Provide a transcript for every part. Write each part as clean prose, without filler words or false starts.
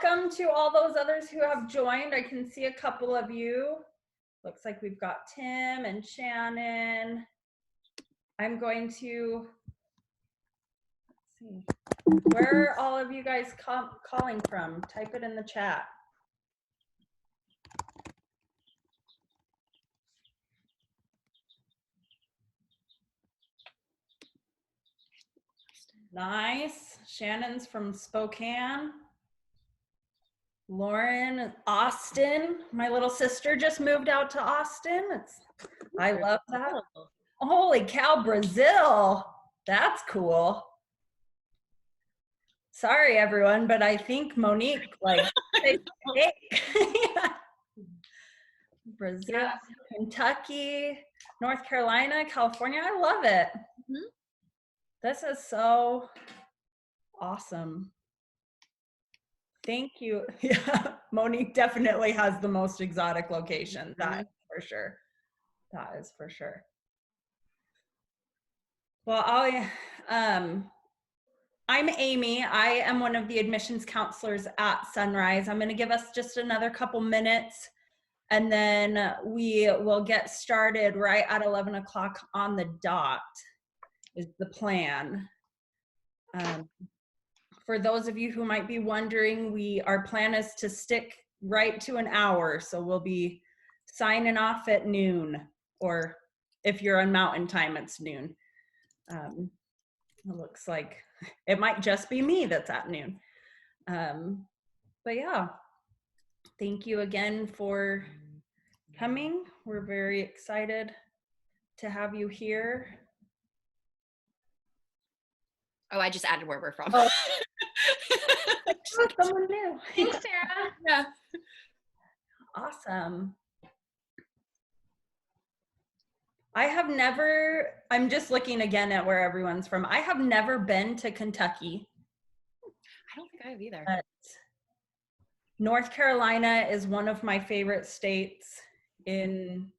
Welcome to all those others who have joined. I can see a couple of you. Looks like we've got Tim and Shannon. I'm going to, let's see, where are all of you guys calling from? Type it in the chat. Nice. Shannon's from Spokane. Lauren, Austin. My little sister just moved out to Austin. I love that. Holy cow, Brazil. That's cool. Sorry, everyone, but I think Monique, Brazil, yeah. Kentucky, North Carolina, California. I love it. Mm-hmm. This is so awesome. Thank you. Yeah, Monique definitely has the most exotic location. Mm-hmm. That is for sure. That is for sure. Well, I'm Amy. I am one of the admissions counselors at Sunrise. I'm going to give us just another couple minutes, and then we will get started right at 11 o'clock on the dot is the plan. For those of you who might be wondering, our plan is to stick right to an hour. So we'll be signing off at noon, or if you're on Mountain Time, it's noon. It looks like it might just be me that's at noon. But yeah, thank you again for coming. We're very excited to have you here. Oh, I just added where we're from. Oh. Someone new. Thanks, Sarah. Yeah. Awesome. I'm just looking again at where everyone's from. I have never been to Kentucky. I don't think I have either. But North Carolina is one of my favorite states in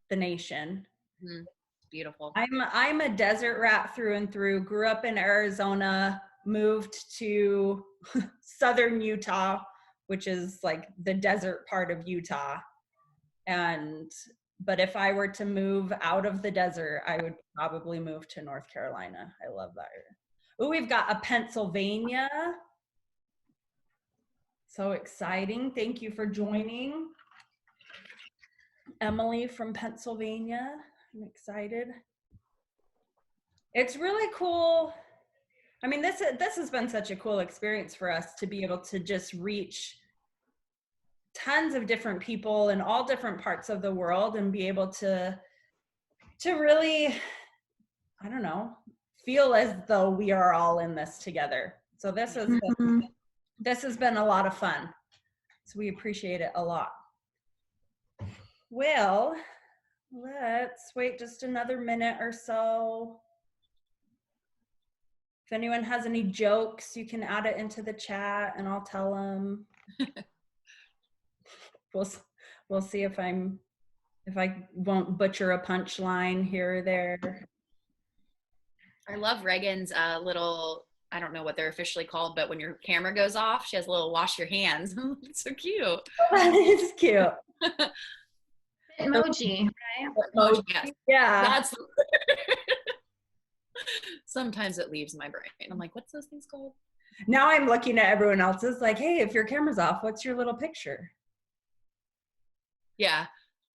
the nation. Mm, beautiful. I'm a desert rat through and through. Grew up in Arizona, moved to southern Utah, which is like the desert part of Utah. But if I were to move out of the desert, I would probably move to North Carolina. I love that area. Oh, we've got a Pennsylvania. So exciting. Thank you for joining. Emily from Pennsylvania. I'm excited. It's really cool. I mean, this has been such a cool experience for us to be able to just reach tons of different people in all different parts of the world and be able to really, I don't know, feel as though we are all in this together. So this has been a lot of fun. So we appreciate it a lot. Well, let's wait just another minute or so. If anyone has any jokes, you can add it into the chat and I'll tell them. We'll see if I won't butcher a punchline here or there. I love Reagan's little, I don't know what they're officially called, but when your camera goes off, she has a little wash your hands. It's so cute. Oh, that is cute. Emoji, right? Emoji, yes. Yeah. That's sometimes it leaves my brain. I'm like, what's those things called? Now I'm looking at everyone else's like, hey, if your camera's off, what's your little picture? Yeah.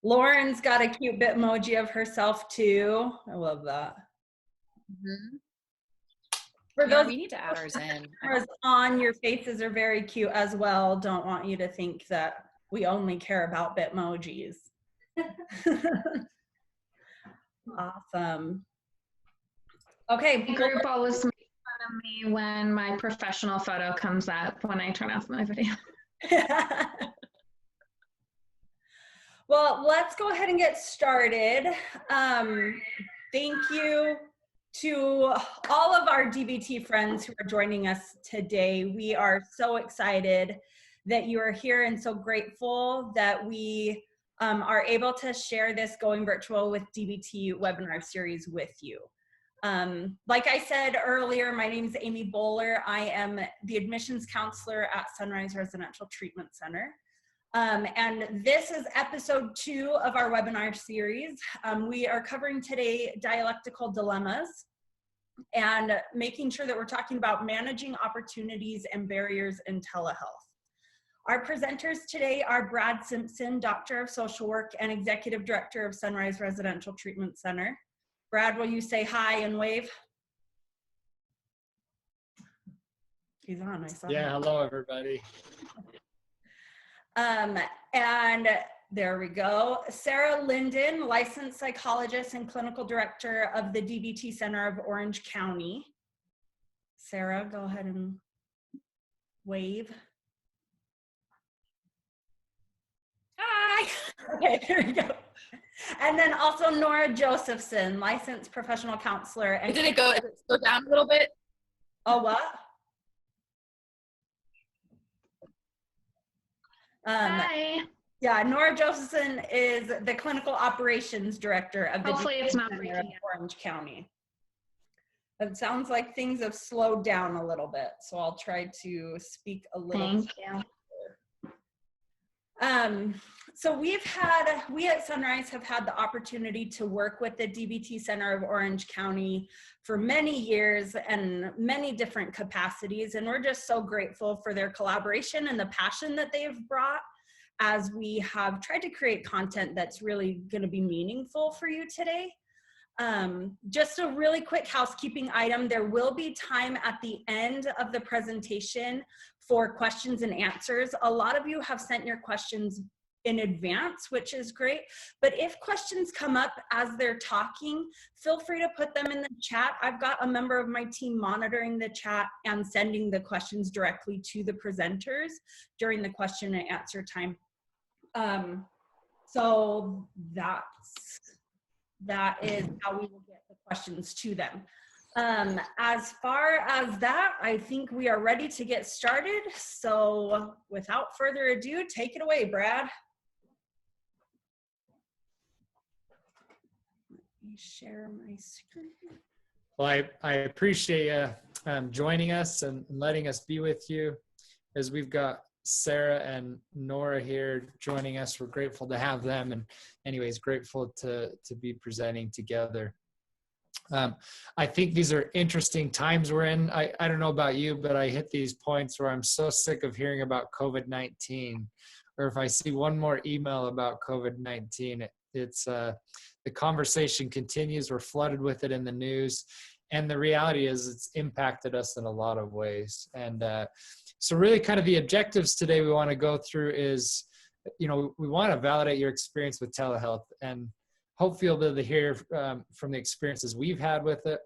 Lauren's got a cute Bitmoji of herself too. I love that. Mm-hmm. For those we need to add ours in. On, your faces are very cute as well. Don't want you to think that we only care about Bitmojis. Awesome. Okay. The group always makes fun of me when my professional photo comes up when I turn off my video. Well, let's go ahead and get started. Thank you to all of our DBT friends who are joining us today. We are so excited that you are here and so grateful that we are able to share this Going Virtual with DBT webinar series with you. Like I said earlier, my name is Amy Bowler. I am the admissions counselor at Sunrise Residential Treatment Center. And this is episode 2 of our webinar series. We are covering today Dialectical Dilemmas and making sure that we're talking about managing opportunities and barriers in telehealth. Our presenters today are Brad Simpson, Doctor of Social Work and Executive Director of Sunrise Residential Treatment Center. Brad, will you say hi and wave? He's on, I saw him. Yeah, hello everybody. And there we go. Sarah Linden, licensed psychologist and clinical director of the DBT Center of Orange County. Sarah, go ahead and wave. Hi. Okay, there we go. And then also Nora Josephson, licensed professional counselor. And Did it go down a little bit? Oh, what? Hi. Yeah, Nora Josephson is the clinical operations director of the Hopefully it's not Center breaking of Orange County. It sounds like things have slowed down a little bit, so I'll try to speak a little. Thank you. So we at Sunrise have had the opportunity to work with the DBT Center of Orange County for many years and many different capacities. And we're just so grateful for their collaboration and the passion that they've brought as we have tried to create content that's really going to be meaningful for you today. Just a really quick housekeeping item. There will be time at the end of the presentation for questions and answers. A lot of you have sent your questions in advance, which is great. But if questions come up as they're talking, feel free to put them in the chat. I've got a member of my team monitoring the chat and sending the questions directly to the presenters during the question and answer time. So that is how we will get the questions to them. As far as that, I think we are ready to get started. So without further ado, take it away, Brad. Let me share my screen. Well, I appreciate you joining us and letting us be with you. As we've got Sarah and Nora here joining us, we're grateful to have them, and anyways, grateful to be presenting together. I think these are interesting times we're in. I don't know about you, but I hit these points where I'm so sick of hearing about COVID-19, or if I see one more email about COVID-19, it's the conversation continues. We're flooded with it in the news, and the reality is it's impacted us in a lot of ways. And so really kind of the objectives today we want to go through is, we want to validate your experience with telehealth, and hopefully you'll be able to hear from the experiences we've had with it,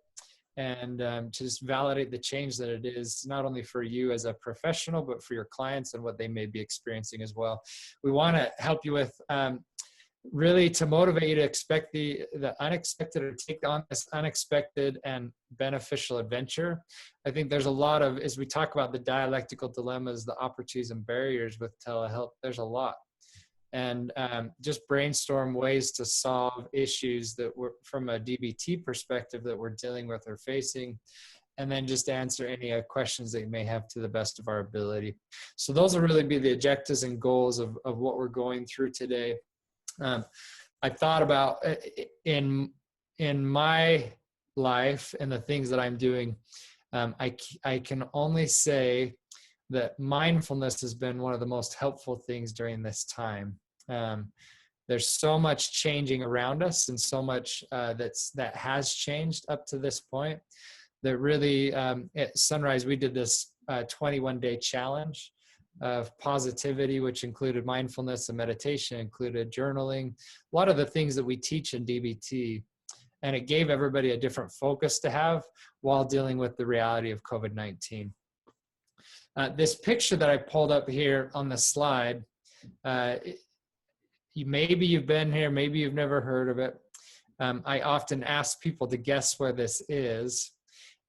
and to just validate the change that it is, not only for you as a professional, but for your clients and what they may be experiencing as well. We want to help you with really to motivate you to expect the unexpected, or take on this unexpected and beneficial adventure. I think there's a lot of, as we talk about the dialectical dilemmas, the opportunities and barriers with telehealth, there's a lot. And just brainstorm ways to solve issues that we're, from a DBT perspective, that we're dealing with or facing, and then just answer any questions that you may have to the best of our ability. So those will really be the objectives and goals of what we're going through today. I thought about in my life and the things that I'm doing, I can only say that mindfulness has been one of the most helpful things during this time. There's so much changing around us, and so much that has changed up to this point, that really at Sunrise we did this 21-day challenge of positivity, which included mindfulness and meditation, included journaling, a lot of the things that we teach in DBT. And it gave everybody a different focus to have while dealing with the reality of COVID-19. This picture that I pulled up here on the slide, maybe you've been here, maybe you've never heard of it. I often ask people to guess where this is,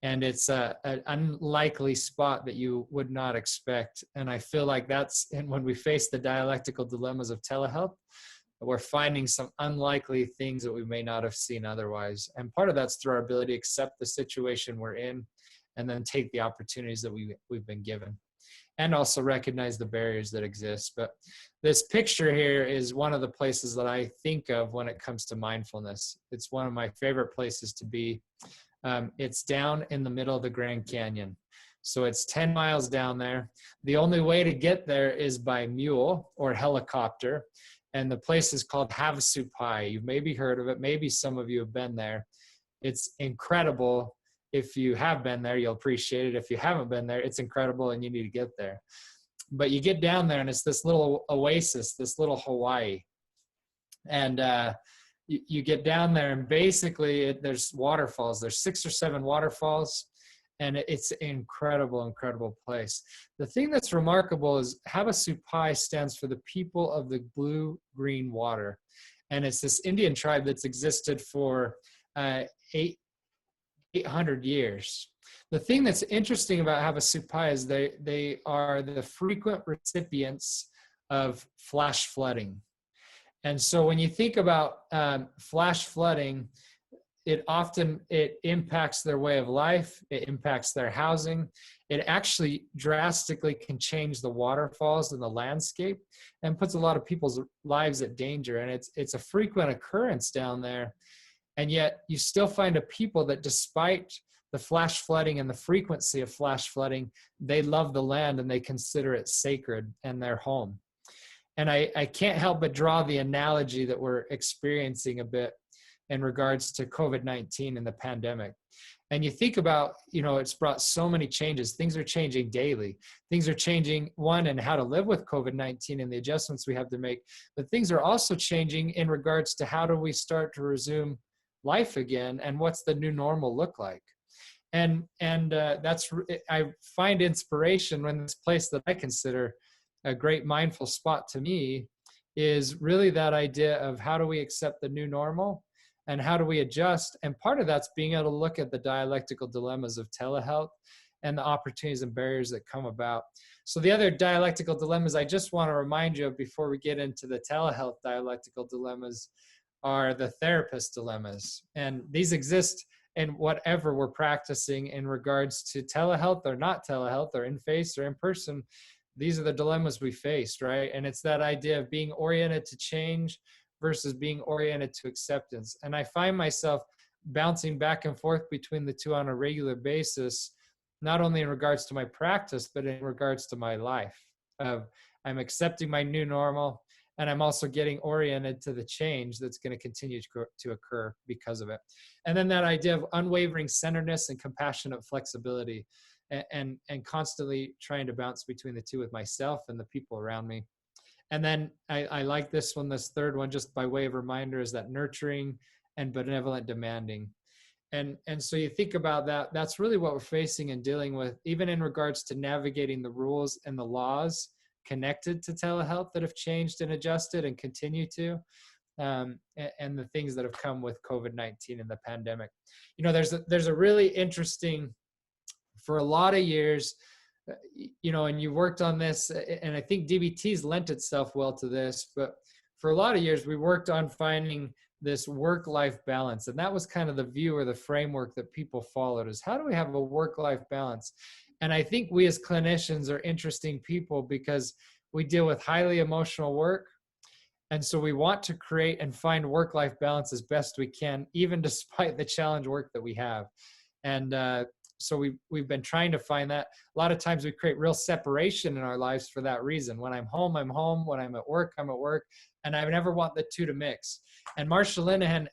and it's an unlikely spot that you would not expect. And I feel like that's, and when we face the dialectical dilemmas of telehealth, we're finding some unlikely things that we may not have seen otherwise. And part of that's through our ability to accept the situation we're in and then take the opportunities that we've been given, and also recognize the barriers that exist. But this picture here is one of the places that I think of when it comes to mindfulness. It's one of my favorite places to be. It's down in the middle of the Grand Canyon. So it's 10 miles down there. The only way to get there is by mule or helicopter. And the place is called Havasupai. You've maybe heard of it. Maybe some of you have been there. It's incredible. If you have been there, you'll appreciate it. If you haven't been there, it's incredible and you need to get there. But you get down there and it's this little oasis, this little Hawaii. And you get down there and basically there's waterfalls. There's 6 or 7 waterfalls. And it's an incredible, incredible place. The thing that's remarkable is Havasupai stands for the people of the blue-green water. And it's this Indian tribe that's existed for 800 years. The thing that's interesting about Havasupai is they are the frequent recipients of flash flooding. And so when you think about flash flooding, it impacts their way of life, it impacts their housing, it actually drastically can change the waterfalls and the landscape and puts a lot of people's lives at danger. And it's a frequent occurrence down there. And yet you still find a people that, despite the flash flooding and the frequency of flash flooding, they love the land and they consider it sacred and their home. And I can't help but draw the analogy that we're experiencing a bit in regards to COVID-19 and the pandemic. And you think about, it's brought so many changes. Things are changing daily. Things are changing, one, in how to live with COVID-19 and the adjustments we have to make. But things are also changing in regards to how do we start to resume life again, and what's the new normal look like. And I find inspiration when this place that I consider a great mindful spot to me is really that idea of how do we accept the new normal and how do we adjust. And part of that's being able to look at the dialectical dilemmas of telehealth and the opportunities and barriers that come about. So the other dialectical dilemmas I just want to remind you of before we get into the telehealth dialectical dilemmas are the therapist dilemmas. And these exist in whatever we're practicing in regards to telehealth or not telehealth or in face or in person. These are the dilemmas we face, right? And it's that idea of being oriented to change versus being oriented to acceptance. And I find myself bouncing back and forth between the two on a regular basis, not only in regards to my practice, but in regards to my life. I'm accepting my new normal, and I'm also getting oriented to the change that's going to continue to occur because of it. And then that idea of unwavering centeredness and compassionate flexibility, and constantly trying to bounce between the two with myself and the people around me. And then I like this one, this third one, just by way of reminder, is that nurturing and benevolent demanding. And so you think about that, that's really what we're facing and dealing with, even in regards to navigating the rules and the laws connected to telehealth that have changed and adjusted and continue to, and the things that have come with COVID-19 and the pandemic. There's a really interesting, for a lot of years, and you worked on this, and I think DBT's lent itself well to this, but for a lot of years, we worked on finding this work-life balance. And that was kind of the view or the framework that people followed, is how do we have a work-life balance? And I think we as clinicians are interesting people because we deal with highly emotional work. And so we want to create and find work-life balance as best we can, even despite the challenge work that we have. And so we've been trying to find that. A lot of times we create real separation in our lives for that reason. When I'm home, I'm home. When I'm at work, I'm at work. And I never want the two to mix. And Marsha Linehan,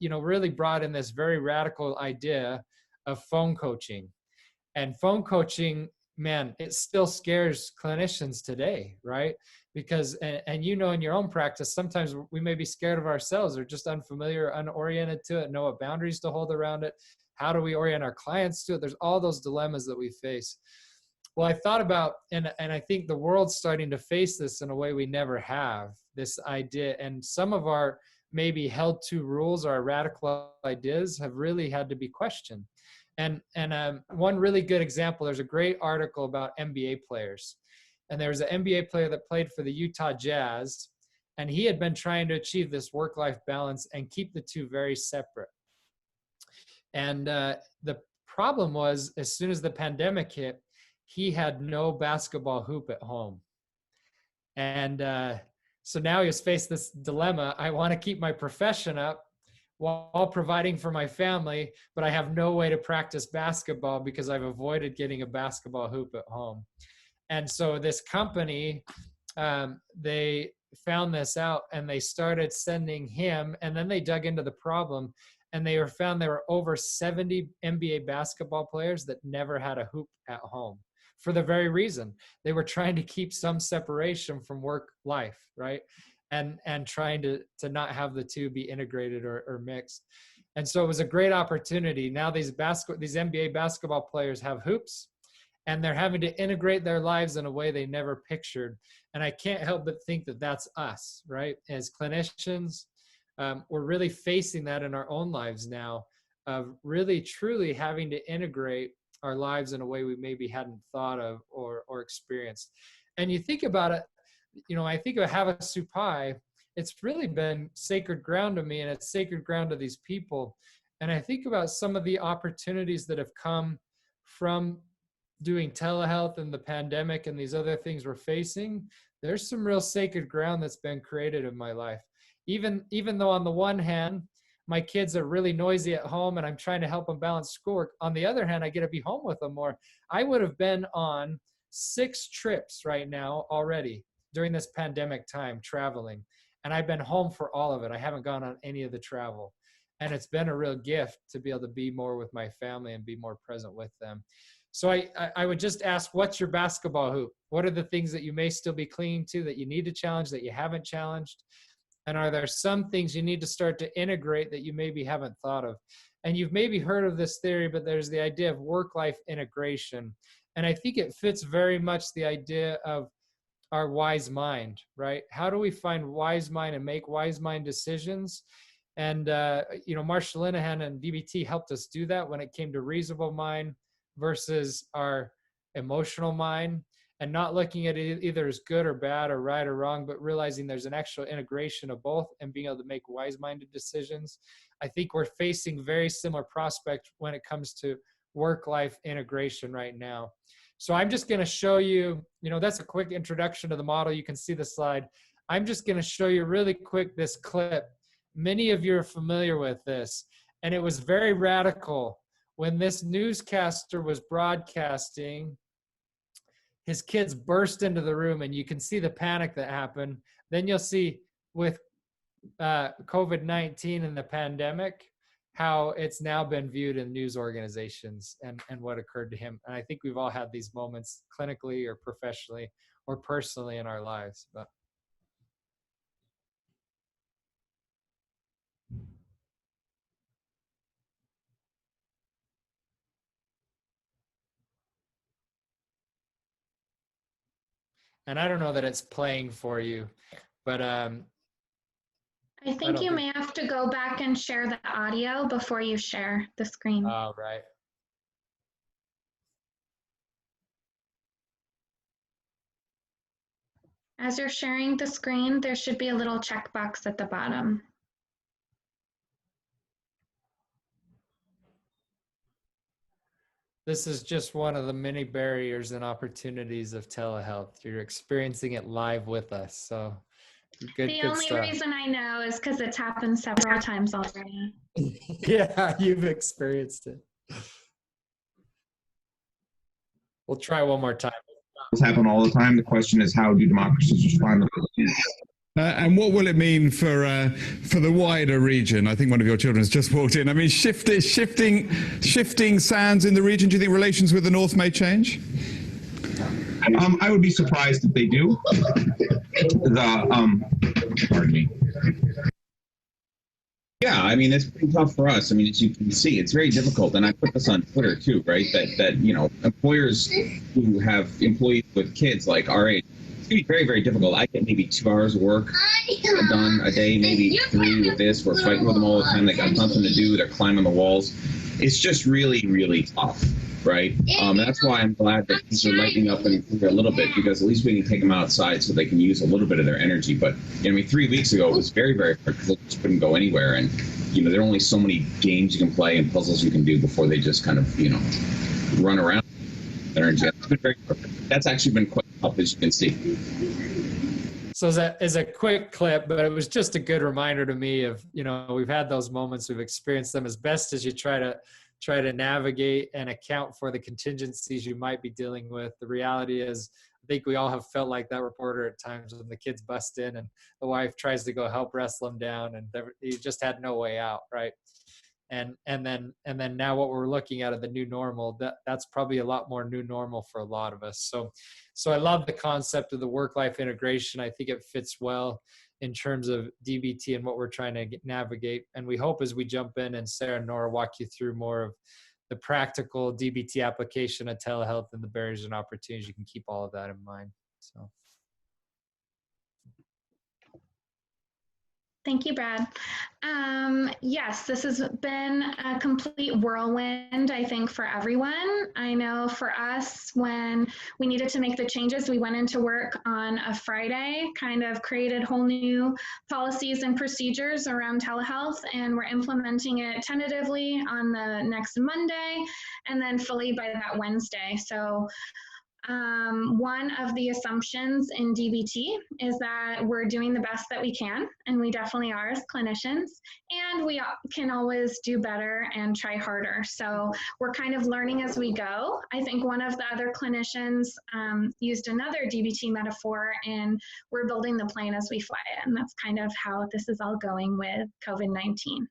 really brought in this very radical idea of phone coaching. And phone coaching, man, it still scares clinicians today, right? Because, and in your own practice, sometimes we may be scared of ourselves or just unfamiliar, unoriented to it, know what boundaries to hold around it. How do we orient our clients to it? There's all those dilemmas that we face. Well, I thought about, and I think the world's starting to face this in a way we never have, this idea. And some of our maybe held to rules or our radical ideas have really had to be questioned. And one really good example, there's a great article about NBA players. And there was an NBA player that played for the Utah Jazz. And he had been trying to achieve this work-life balance and keep the two very separate. And the problem was, as soon as the pandemic hit, he had no basketball hoop at home. And so now he was faced this dilemma. I want to keep my profession up while providing for my family, but I have no way to practice basketball because I've avoided getting a basketball hoop at home. And so this company, they found this out and they started sending him, and then they dug into the problem, and they found there were over 70 NBA basketball players that never had a hoop at home, for the very reason they were trying to keep some separation from work life, right? And trying to not have the two be integrated or mixed. And so it was a great opportunity. Now these NBA basketball players have hoops, and they're having to integrate their lives in a way they never pictured. And I can't help but think that that's us, right? As clinicians, we're really facing that in our own lives now, of really truly having to integrate our lives in a way we maybe hadn't thought of or experienced. And you think about it, I think of Havasu Pai, it's really been sacred ground to me, and it's sacred ground to these people. And I think about some of the opportunities that have come from doing telehealth and the pandemic and these other things we're facing. There's some real sacred ground that's been created in my life. Even though on the one hand, my kids are really noisy at home and I'm trying to help them balance schoolwork. On the other hand, I get to be home with them more. I would have been on 6 trips right now already during this pandemic time, traveling. And I've been home for all of it. I haven't gone on any of the travel. And it's been a real gift to be able to be more with my family and be more present with them. So I would just ask, what's your basketball hoop? What are the things that you may still be clinging to that you need to challenge that you haven't challenged? And are there some things you need to start to integrate that you maybe haven't thought of? And you've maybe heard of this theory, but there's the idea of work-life integration. And I think it fits very much the idea of our wise mind, right? How do we find wise mind and make wise mind decisions? And, Marsha Linehan and DBT helped us do that when it came to reasonable mind versus our emotional mind, and not looking at it either as good or bad or right or wrong, but realizing there's an actual integration of both and being able to make wise-minded decisions. I think we're facing very similar prospect when it comes to work-life integration right now. So I'm just going to show you, that's a quick introduction to the model. You can see the slide. I'm just going to show you really quick this clip. Many of you are familiar with this, and it was very radical. When this newscaster was broadcasting, his kids burst into the room, and you can see the panic that happened. Then you'll see with COVID-19 and the pandemic, how it's now been viewed in news organizations and what occurred to him. And I think we've all had these moments clinically or professionally or personally in our lives. But and I don't know that it's playing for you, but I think you may have to go back and share the audio before you share the screen. Oh, right. As you're sharing the screen, there should be a little checkbox at the bottom. This is just one of the many barriers and opportunities of telehealth. You're experiencing it live with us. So good only stuff. Reason I know is because it's happened several times already. Yeah, you've experienced it. We'll try one more time. It's happen all the time. The question is, how do democracies respond to those? And what will it mean for the wider region? I think one of your children has just walked in. I mean, shifting sands in the region. Do you think relations with the North may change? I would be surprised if they do. Pardon me. Yeah, I mean, it's pretty tough for us. I mean, as you can see, it's very difficult. And I put this on Twitter too, right? That employers who have employees with kids like our age, it's going to be very, very difficult. I get maybe 2 hours of work done a day, maybe 3 with this. We're fighting with them all the time. They got nothing to do. They're climbing the walls. It's just really, really tough. right? And that's why I'm glad that things are lightening up and a little bit, because at least we can take them outside so they can use a little bit of their energy. But I mean, 3 weeks ago it was very, very hard because they just couldn't go anywhere, and there are only so many games you can play and puzzles you can do before they just kind of run around. Energy. That's actually been quite helpful, as you can see. So as a quick clip, but it was just a good reminder to me of, we've had those moments, we've experienced them as best as you try to navigate and account for the contingencies you might be dealing with. The reality is, I think we all have felt like that reporter at times when the kids bust in and the wife tries to go help wrestle them down, and you just had no way out, right? And then now what we're looking at the new normal, that's probably a lot more new normal for a lot of us. So I love the concept of the work-life integration. I think it fits well in terms of DBT and what we're trying to navigate. And we hope as we jump in and Sarah and Nora walk you through more of the practical DBT application of telehealth and the barriers and opportunities, you can keep all of that in mind. So. Thank you, Brad. Yes, this has been a complete whirlwind, I think, for everyone. I know for us, when we needed to make the changes, we went into work on a Friday, kind of created whole new policies and procedures around telehealth, and we're implementing it tentatively on the next Monday, and then fully by that Wednesday. So one of the assumptions in DBT is that we're doing the best that we can, and we definitely are as clinicians, and we can always do better and try harder. So we're kind of learning as we go. I think one of the other clinicians used another DBT metaphor, and we're building the plane as we fly it, and that's kind of how this is all going with COVID-19.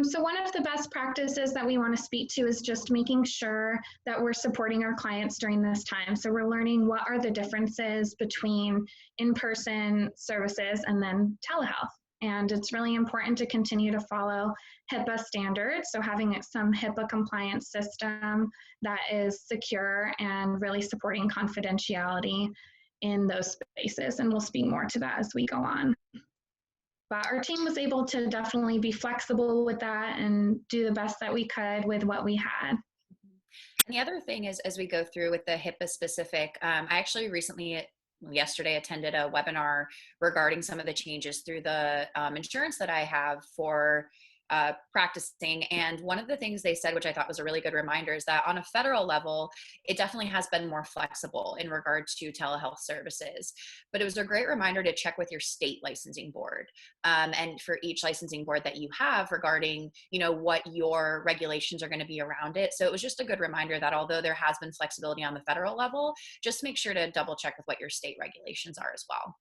So one of the best practices that we want to speak to is just making sure that we're supporting our clients during this time. So we're learning what are the differences between in-person services and then telehealth. And it's really important to continue to follow HIPAA standards. So having some HIPAA compliance system that is secure and really supporting confidentiality in those spaces. And we'll speak more to that as we go on. But our team was able to definitely be flexible with that and do the best that we could with what we had. And the other thing is, as we go through with the HIPAA specific, I actually yesterday attended a webinar regarding some of the changes through the insurance that I have for practicing. And one of the things they said, which I thought was a really good reminder, is that on a federal level, it definitely has been more flexible in regard to telehealth services. But it was a great reminder to check with your state licensing board, and for each licensing board that you have regarding, what your regulations are going to be around it. So it was just a good reminder that although there has been flexibility on the federal level, just make sure to double check with what your state regulations are as well.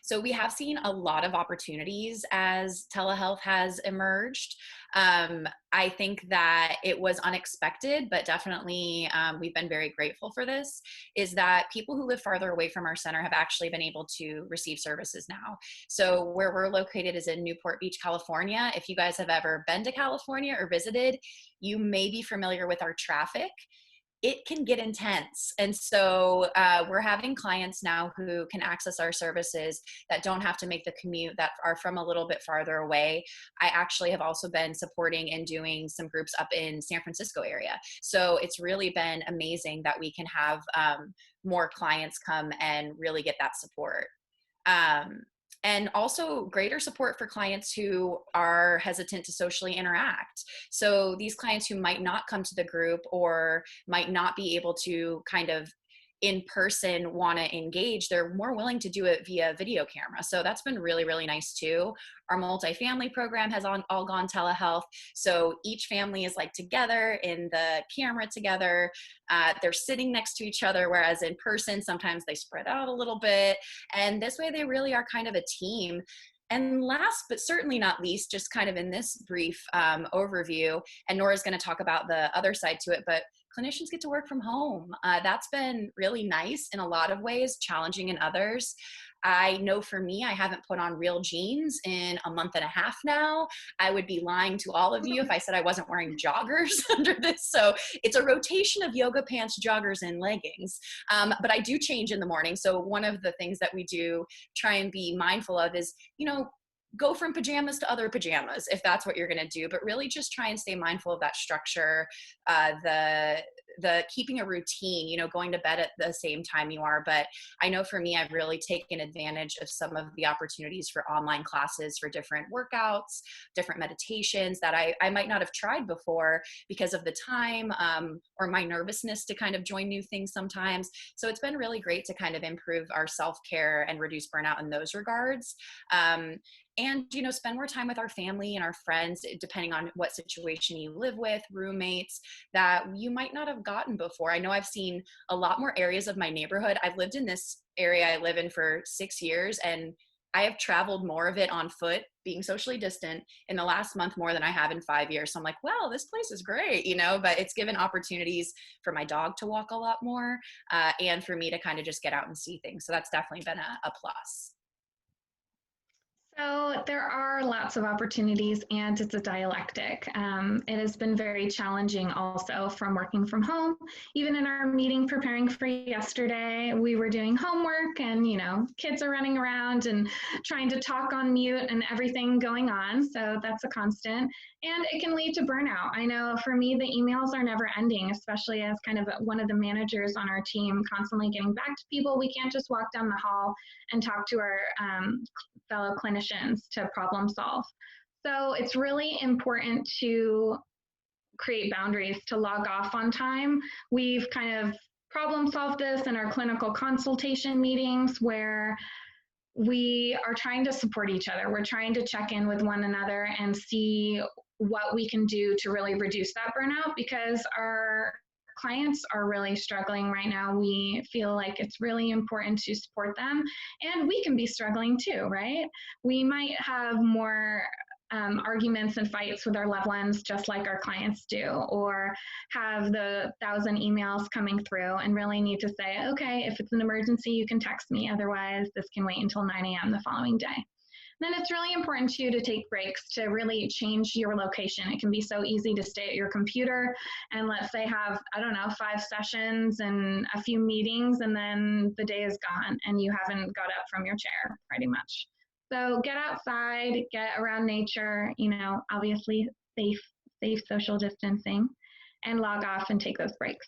So we have seen a lot of opportunities as telehealth has emerged. I think that it was unexpected, but definitely we've been very grateful for this, is that people who live farther away from our center have actually been able to receive services now. So where we're located is in Newport Beach, California. If you guys have ever been to California or visited, you may be familiar with our traffic. It can get intense. And so we're having clients now who can access our services that don't have to make the commute, that are from a little bit farther away. I actually have also been supporting and doing some groups up in San Francisco area. So it's really been amazing that we can have more clients come and really get that support. And also greater support for clients who are hesitant to socially interact. So these clients who might not come to the group or might not be able to kind of in person want to engage, they're more willing to do it via video camera. So that's been really, really nice too. Our multifamily program has all gone telehealth. So each family is like together in the camera together. They're sitting next to each other, whereas in person, sometimes they spread out a little bit. And this way they really are kind of a team. And last, but certainly not least, just kind of in this brief overview, and Nora's going to talk about the other side to it, but clinicians get to work from home. That's been really nice in a lot of ways, challenging in others. I know for me, I haven't put on real jeans in a month and a half now. I would be lying to all of you if I said I wasn't wearing joggers under this. So it's a rotation of yoga pants, joggers, and leggings. But I do change in the morning. So one of the things that we do try and be mindful of is, go from pajamas to other pajamas if that's what you're going to do, but really just try and stay mindful of that structure, the keeping a routine, going to bed at the same time you are. But I know for me, I've really taken advantage of some of the opportunities for online classes for different workouts, different meditations that I might not have tried before because of the time, or my nervousness to kind of join new things sometimes. So it's been really great to kind of improve our self-care and reduce burnout in those regards. And, spend more time with our family and our friends, depending on what situation you live with, roommates that you might not have gotten before. I know I've seen a lot more areas of my neighborhood. I've lived in this area I live in for 6 years, and I have traveled more of it on foot, being socially distant, in the last month more than I have in 5 years. So I'm like, well, this place is great, but it's given opportunities for my dog to walk a lot more, and for me to kind of just get out and see things. So that's definitely been a plus. So there are lots of opportunities, and it's a dialectic. It has been very challenging also from working from home. Even in our meeting preparing for yesterday, we were doing homework and, kids are running around and trying to talk on mute and everything going on. So that's a constant. And it can lead to burnout. I know for me, the emails are never ending, especially as kind of one of the managers on our team, constantly getting back to people. We can't just walk down the hall and talk to our fellow clinicians to problem solve. So it's really important to create boundaries, to log off on time. We've kind of problem solved this in our clinical consultation meetings where we are trying to support each other. We're trying to check in with one another and see what we can do to really reduce that burnout, because our clients are really struggling right now. We feel like it's really important to support them, and we can be struggling too, right? We might have more arguments and fights with our loved ones, just like our clients do, or have the 1,000 emails coming through and really need to say, okay, if it's an emergency, you can text me. Otherwise, this can wait until 9 a.m. the following day. Then it's really important too to take breaks, to really change your location. It can be so easy to stay at your computer and let's say have, 5 sessions and a few meetings, and then the day is gone and you haven't got up from your chair pretty much. So get outside, get around nature, obviously safe social distancing, and log off and take those breaks.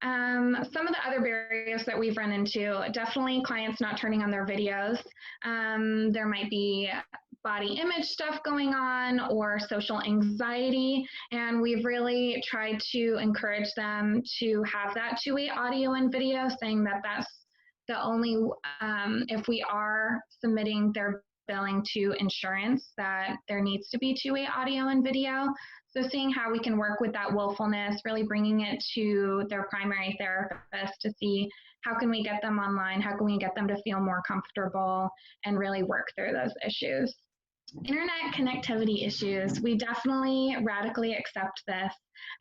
Some of the other barriers that we've run into, definitely clients not turning on their videos. There might be body image stuff going on or social anxiety, and we've really tried to encourage them to have that two-way audio and video, saying that that's the only, if we are submitting their billing to insurance, that there needs to be two-way audio and video. So seeing how we can work with that willfulness, really bringing it to their primary therapist to see how can we get them online, how can we get them to feel more comfortable and really work through those issues. Internet connectivity issues, we definitely radically accept this.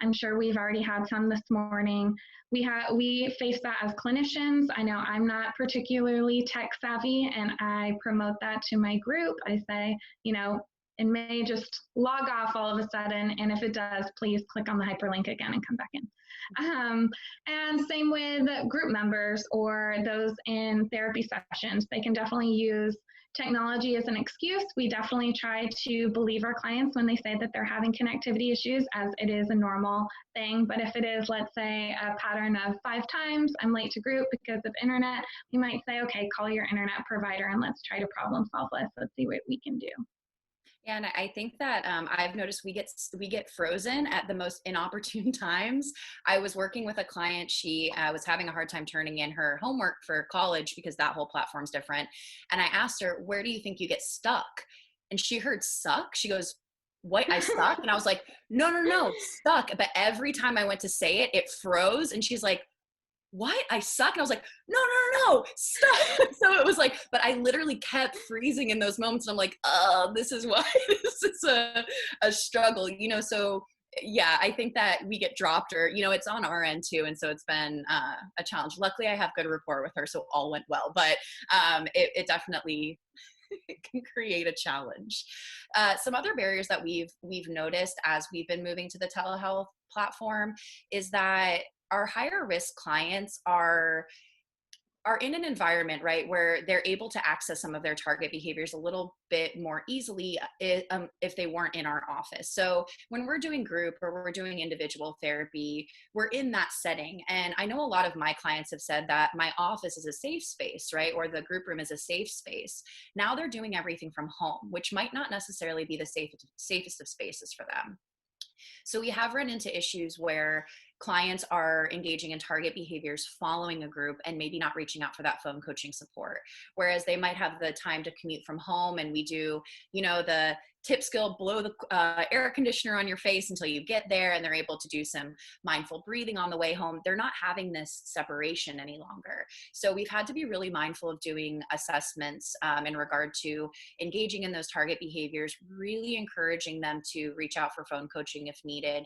I'm sure we've already had some this morning. We face that as clinicians. I know I'm not particularly tech savvy, and I promote that to my group. I say, it may just log off all of a sudden, and if it does, please click on the hyperlink again and come back in. And same with group members or those in therapy sessions. They can definitely use technology as an excuse. We definitely try to believe our clients when they say that they're having connectivity issues, as it is a normal thing. But if it is, let's say, a pattern of 5 times I'm late to group because of internet, we might say, okay, call your internet provider and let's try to problem solve this. Let's see what we can do. Yeah, and I think that I've noticed we get frozen at the most inopportune times. I was working with a client. She was having a hard time turning in her homework for college because that whole platform's different. And I asked her, where do you think you get stuck? And she heard suck. She goes, what, I suck? And I was like, no, stuck. But every time I went to say it, it froze. And she's like, what? I suck? And I was like, no, stop. So it was like, but I literally kept freezing in those moments. And I'm like, oh, this is why this is a struggle, So yeah, I think that we get dropped or, it's on our end too. And so it's been a challenge. Luckily I have good rapport with her, so all went well, but it definitely can create a challenge. Some other barriers that we've noticed as we've been moving to the telehealth platform is that our higher risk clients are are in an environment, right, where they're able to access some of their target behaviors a little bit more easily if they weren't in our office. So when we're doing group or we're doing individual therapy, we're in that setting. And I know a lot of my clients have said that my office is a safe space, right, or the group room is a safe space. Now they're doing everything from home, which might not necessarily be the safest of spaces for them. So we have run into issues where clients are engaging in target behaviors following a group and maybe not reaching out for that phone coaching support. Whereas they might have the time to commute from home, and we do, the tip skill, blow the air conditioner on your face until you get there, and they're able to do some mindful breathing on the way home. They're not having this separation any longer. So we've had to be really mindful of doing assessments in regard to engaging in those target behaviors, really encouraging them to reach out for phone coaching if needed.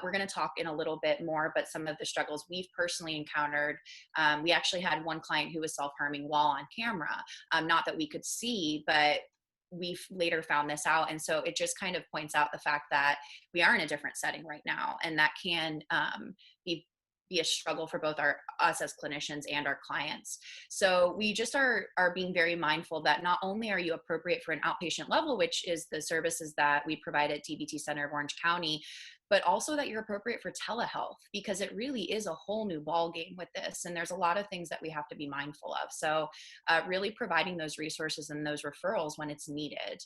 We're going to talk in a little bit more, but some of the struggles we've personally encountered. We actually had one client who was self-harming while on camera. Not that we could see, but we later found this out. And so it just kind of points out the fact that we are in a different setting right now, and that can be a struggle for both us as clinicians and our clients. So we just are being very mindful that not only are you appropriate for an outpatient level, which is the services that we provide at DBT Center of Orange County, but also that you're appropriate for telehealth, because it really is a whole new ballgame with this. And there's a lot of things that we have to be mindful of. So really providing those resources and those referrals when it's needed.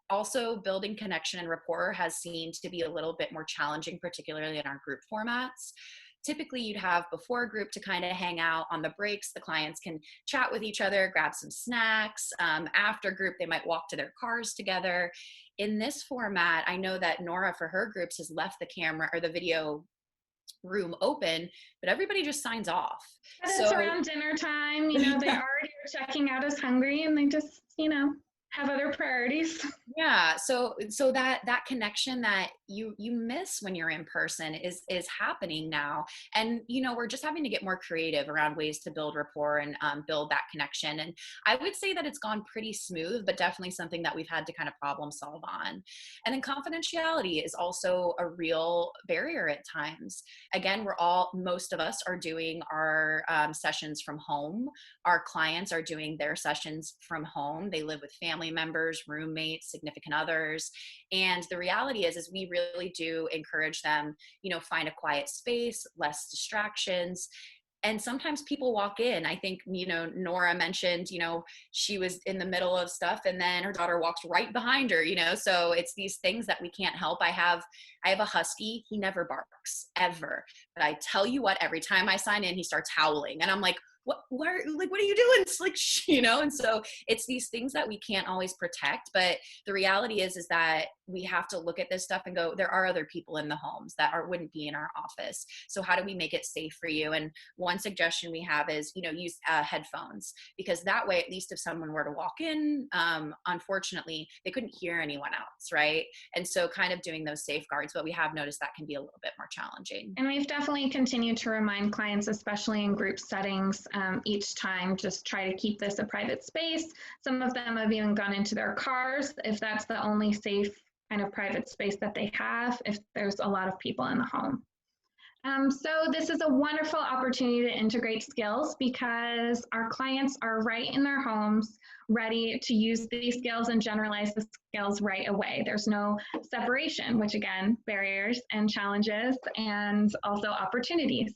Also, building connection and rapport has seemed to be a little bit more challenging, particularly in our group formats. Typically, you'd have before a group to kind of hang out. On the breaks, the clients can chat with each other, grab some snacks. After group, they might walk to their cars together. In this format, I know that Nora, for her groups, has left the camera or the video room open, but everybody just signs off. But it's around dinner time, they already are checking out as hungry, and they just, have other priorities. Yeah. So that connection that you miss when you're in person is happening now. And, we're just having to get more creative around ways to build rapport and build that connection. And I would say that it's gone pretty smooth, but definitely something that we've had to kind of problem solve on. And then confidentiality is also a real barrier at times. Again, most of us are doing our sessions from home. Our clients are doing their sessions from home. They live with family members, roommates, significant others. And the reality is we really do encourage them, find a quiet space, less distractions. And sometimes people walk in. I think, Nora mentioned, she was in the middle of stuff and then her daughter walks right behind her, so it's these things that we can't help. I have a husky. He never barks ever. But I tell you what, every time I sign in, he starts howling. And I'm like, what are you doing? It's like, and so it's these things that we can't always protect. But the reality is that we have to look at this stuff and go, there are other people in the homes that wouldn't be in our office. So how do we make it safe for you? And one suggestion we have is, use headphones, because that way, at least if someone were to walk in, unfortunately, they couldn't hear anyone else, right? And so kind of doing those safeguards, but we have noticed that can be a little bit more challenging. And we've definitely continued to remind clients, especially in group settings, each time, just try to keep this a private space. Some of them have even gone into their cars if that's the only safe kind of private space that they have, if there's a lot of people in the home. So this is a wonderful opportunity to integrate skills, because our clients are right in their homes, ready to use these skills and generalize the skills right away. There's no separation, which again, barriers and challenges and also opportunities.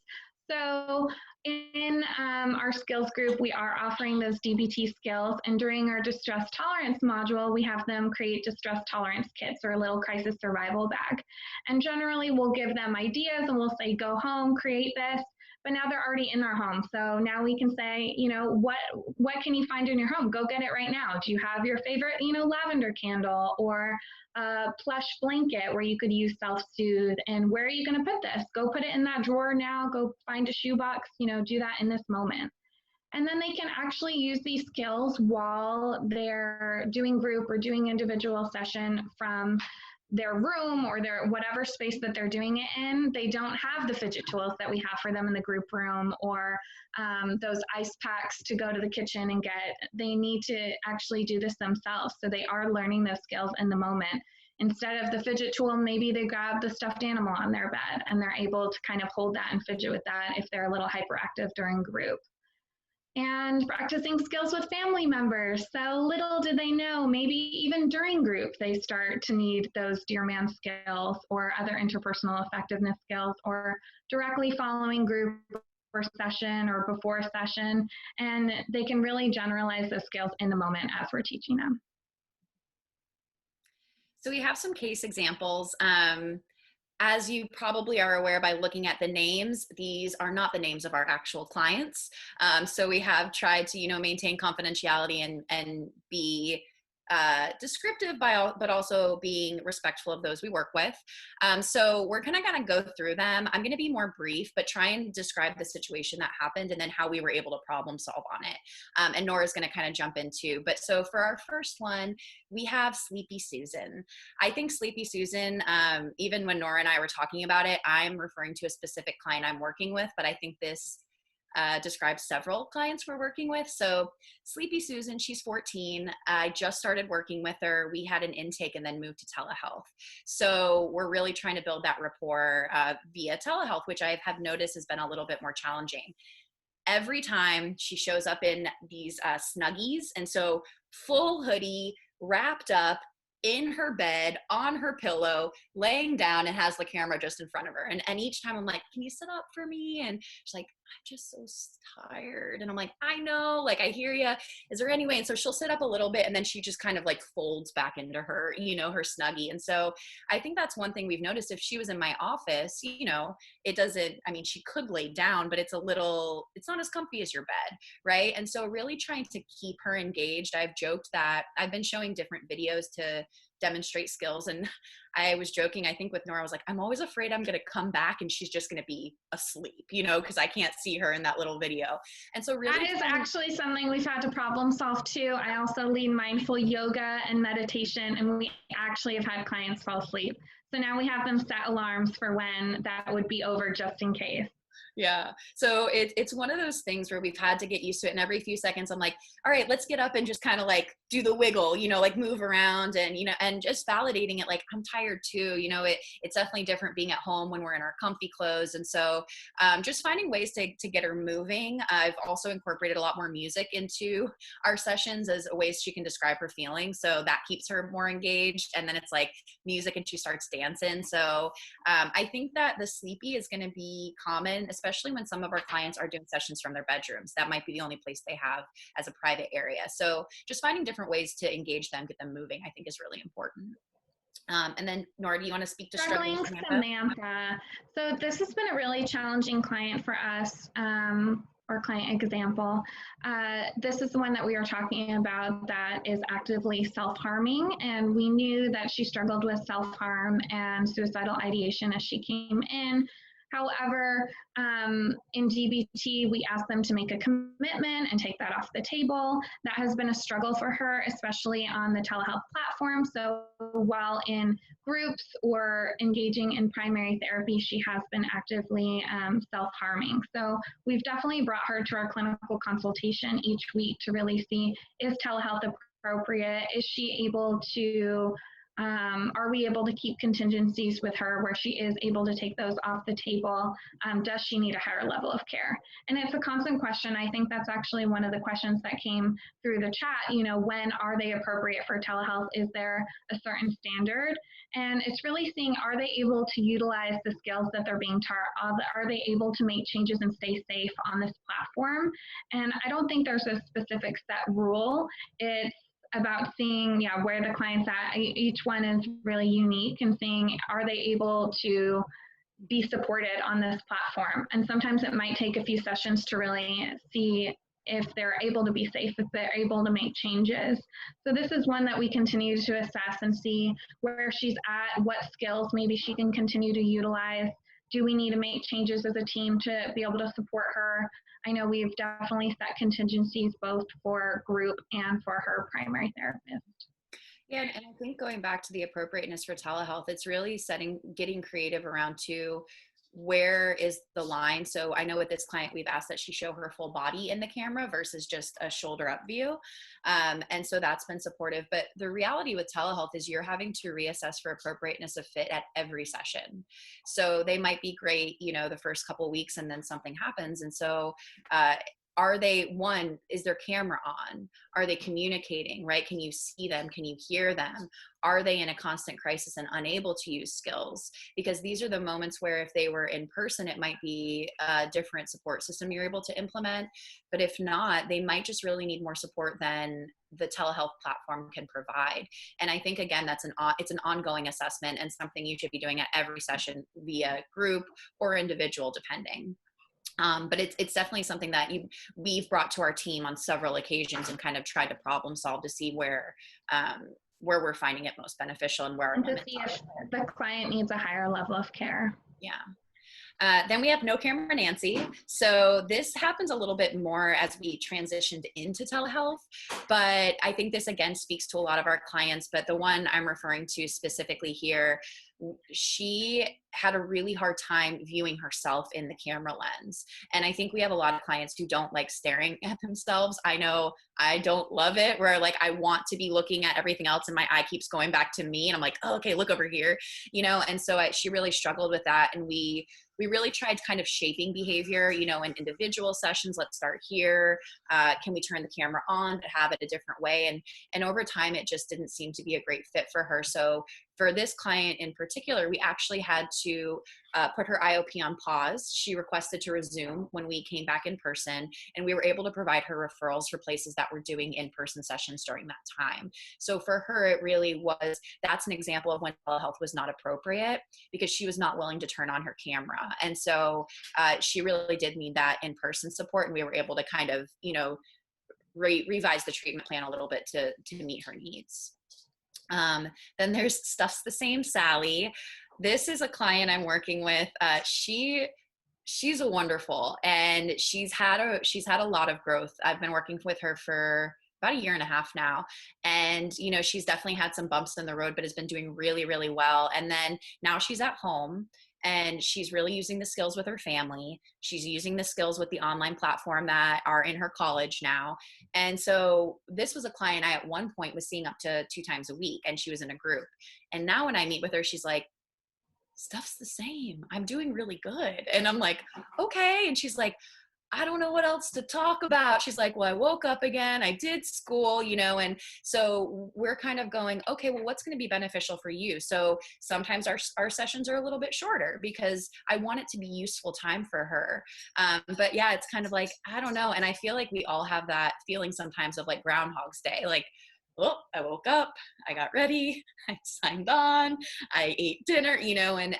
So in our skills group, we are offering those DBT skills, and during our distress tolerance module, we have them create distress tolerance kits, or a little crisis survival bag. And generally we'll give them ideas and we'll say, go home, create this, but now they're already in their home. So now we can say, what can you find in your home? Go get it right now. Do you have your favorite, lavender candle, or a plush blanket where you could use self-soothe? And where are you going to put this? Go put it in that drawer now. Go find a shoebox, do that in this moment. And then they can actually use these skills while they're doing group or doing individual session from their room or their whatever space that they're doing it in. They don't have the fidget tools that we have for them in the group room, or those ice packs to go to the kitchen and get. They need to actually do this themselves. So they are learning those skills in the moment. Instead of the fidget tool, maybe they grab the stuffed animal on their bed and they're able to kind of hold that and fidget with that if they're a little hyperactive during group. and practicing skills with family members. So little did they know, maybe even during group, they start to need those dear man skills or other interpersonal effectiveness skills, or directly following group or session or before session. And they can really generalize those skills in the moment as we're teaching them. So we have some case examples. As you probably are aware by looking at the names, these are not the names of our actual clients. So we have tried to, maintain confidentiality and be descriptive but also being respectful of those we work with. So we're kind of going to go through them. I'm going to be more brief, but try and describe the situation that happened and then how we were able to problem solve on it. And Nora's going to kind of jump into, but so for our first one, we have Sleepy Susan. I think Sleepy Susan, even when Nora and I were talking about it, I'm referring to a specific client I'm working with, but I think this describes several clients we're working with. So Sleepy Susan, she's 14. I just started working with her. We had an intake and then moved to telehealth. So we're really trying to build that rapport via telehealth, which I have noticed has been a little bit more challenging. Every time she shows up in these Snuggies, and so full hoodie, wrapped up, in her bed, on her pillow, laying down, and has the camera just in front of her. And each time I'm like, can you sit up for me? And she's like, I'm just so tired. And I'm like, I know, like, I hear you. Is there any way? And so she'll sit up a little bit and then she just kind of like folds back into her, her Snuggie. And so I think that's one thing we've noticed. If she was in my office, it doesn't, she could lay down, but it's not as comfy as your bed. Right. And so really trying to keep her engaged. I've joked that I've been showing different videos to demonstrate skills. And I was joking, I think with Nora, I was like, I'm always afraid I'm going to come back and she's just going to be asleep, because I can't see her in that little video. And so really that is actually something we've had to problem solve too. I also lead mindful yoga and meditation, and we actually have had clients fall asleep. So now we have them set alarms for when that would be over, just in case. Yeah. So it's one of those things where we've had to get used to it. And every few seconds I'm like, all right, let's get up and just kind of like do the wiggle, like move around and, and just validating it. Like, I'm tired too. It's definitely different being at home when we're in our comfy clothes. And so just finding ways to get her moving. I've also incorporated a lot more music into our sessions as ways she can describe her feelings. So that keeps her more engaged. And then it's like music and she starts dancing. So I think that the sleepy is going to be common, especially when some of our clients are doing sessions from their bedrooms. That might be the only place they have as a private area. So just finding different ways to engage them, get them moving, I think is really important. And then Nora, do you want to speak to struggling Samantha? So this has been a really challenging client for us, or client example. This is the one that we were talking about that is actively self-harming, and we knew that she struggled with self-harm and suicidal ideation as she came in. However, in DBT, we asked them to make a commitment and take that off the table. That has been a struggle for her, especially on the telehealth platform. So while in groups or engaging in primary therapy, she has been actively self-harming. So we've definitely brought her to our clinical consultation each week to really see, is telehealth appropriate? Is she able to are we able to keep contingencies with her where she is able to take those off the table? Does she need a higher level of care? And it's a constant question. I think that's actually one of the questions that came through the chat. When are they appropriate for telehealth? Is there a certain standard? And it's really seeing, are they able to utilize the skills that they're being taught? Are they able to make changes and stay safe on this platform? And I don't think there's a specific set rule. It's about seeing where the client's at. Each one is really unique, and seeing, are they able to be supported on this platform? And sometimes it might take a few sessions to really see if they're able to be safe, if they're able to make changes. So this is one that we continue to assess and see where she's at, what skills maybe she can continue to utilize. Do we need to make changes as a team to be able to support her? I know we've definitely set contingencies both for group and for her primary therapist. Yeah, and I think going back to the appropriateness for telehealth, it's really getting creative around where is the line. So I know with this client, we've asked that she show her full body in the camera versus just a shoulder up view. And so that's been supportive. But the reality with telehealth is you're having to reassess for appropriateness of fit at every session. So they might be great, the first couple of weeks, and then something happens. And so are they, one, is their camera on? Are they communicating, right? Can you see them? Can you hear them? Are they in a constant crisis and unable to use skills? Because these are the moments where if they were in person, it might be a different support system you're able to implement. But if not, they might just really need more support than the telehealth platform can provide. And I think, again, it's an ongoing assessment and something you should be doing at every session via group or individual, depending. But it's definitely something that we've brought to our team on several occasions and kind of tried to problem solve to see where we're finding it most beneficial and where our limits see are. if the client needs a higher level of care. Yeah. Then we have No Camera Nancy. So this happens a little bit more as we transitioned into telehealth, but I think this again speaks to a lot of our clients, but the one I'm referring to specifically here, she had a really hard time viewing herself in the camera lens. And I think we have a lot of clients who don't like staring at themselves. I know I don't love it, where like I want to be looking at everything else and my eye keeps going back to me and I'm like, oh, okay, look over here, and so she really struggled with that. And we really tried kind of shaping behavior, in individual sessions. Let's start here. Can we turn the camera on but have it a different way? And over time, it just didn't seem to be a great fit for her. So for this client in particular, we actually had to put her IOP on pause. She requested to resume when we came back in person, and we were able to provide her referrals for places that were doing in-person sessions during that time. So for her, it really that's an example of when telehealth was not appropriate because she was not willing to turn on her camera. And so she really did need that in-person support, and we were able to kind of, revise the treatment plan a little bit to meet her needs. Then there's Stuff's the Same Sally. This is a client I'm working with. She's a wonderful, and she's had a lot of growth. I've been working with her for about a year and a half now. And, she's definitely had some bumps in the road, but has been doing really, really well. And then now she's at home and she's really using the skills with her family. She's using the skills with the online platform that are in her college now. And so this was a client I at one point was seeing up to 2 times a week, and she was in a group. And now when I meet with her, she's like, stuff's the same. I'm doing really good. And I'm like, okay. And she's like, I don't know what else to talk about. She's like, well, I woke up again. I did school, and so we're kind of going, okay, well, what's going to be beneficial for you? So sometimes our sessions are a little bit shorter because I want it to be useful time for her. But yeah, it's kind of like, I don't know. And I feel like we all have that feeling sometimes of like Groundhog's Day, like, well, I woke up, I got ready, I signed on, I ate dinner, and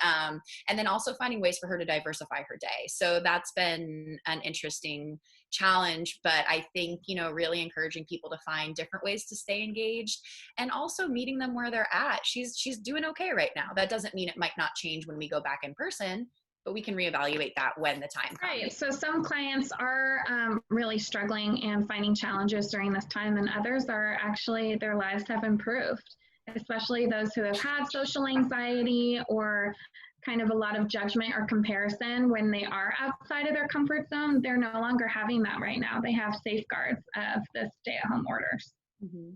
then also finding ways for her to diversify her day. So that's been an interesting challenge, but I think, really encouraging people to find different ways to stay engaged and also meeting them where they're at. She's doing okay right now. That doesn't mean it might not change when we go back in person, but we can reevaluate that when the time comes. Right. So some clients are really struggling and finding challenges during this time, and others are actually, their lives have improved, especially those who have had social anxiety or kind of a lot of judgment or comparison when they are outside of their comfort zone. They're no longer having that right now. They have safeguards of the stay-at-home orders. Mm-hmm.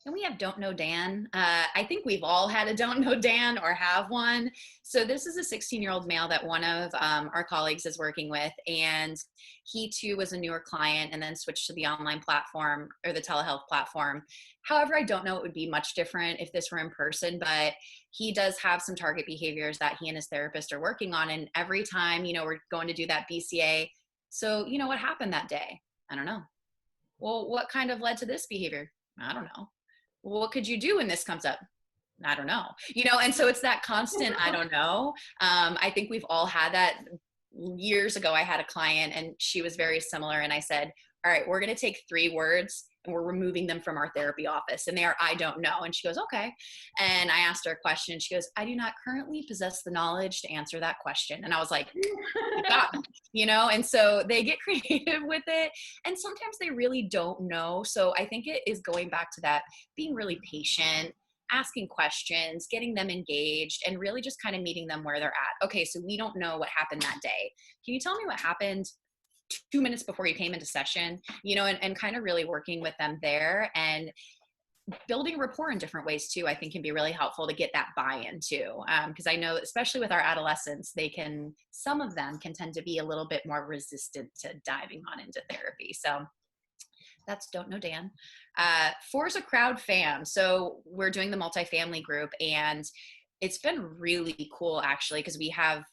And we have Don't Know Dan. I think we've all had a Don't Know Dan or have one. So this is a 16-year-old male that one of our colleagues is working with, and he too was a newer client and then switched to the online platform or the telehealth platform. However, I don't know it would be much different if this were in person, but he does have some target behaviors that he and his therapist are working on. And every time, we're going to do that BCA. So, what happened that day? I don't know. Well, what kind of led to this behavior? I don't know. Well, what could you do when this comes up? I don't know, and so it's that constant, I don't know. I think we've all had that. Years ago, I had a client and she was very similar. And I said, all right, we're going to take 3 words and we're removing them from our therapy office. And they are, I don't know. And she goes, okay. And I asked her a question and she goes, I do not currently possess the knowledge to answer that question. And I was like, and so they get creative with it. And sometimes they really don't know. So I think it is going back to that, being really patient, asking questions, getting them engaged, and really just kind of meeting them where they're at. Okay, so we don't know what happened that day. Can you tell me what happened 2 minutes before you came into session? And kind of really working with them there. And building rapport in different ways too, I think can be really helpful to get that buy-in too. Because I know, especially with our adolescents, some of them can tend to be a little bit more resistant to diving on into therapy. So that's Don't Know Dan. Force a Crowd Fam. So we're doing the multifamily group, and it's been really cool actually, because we have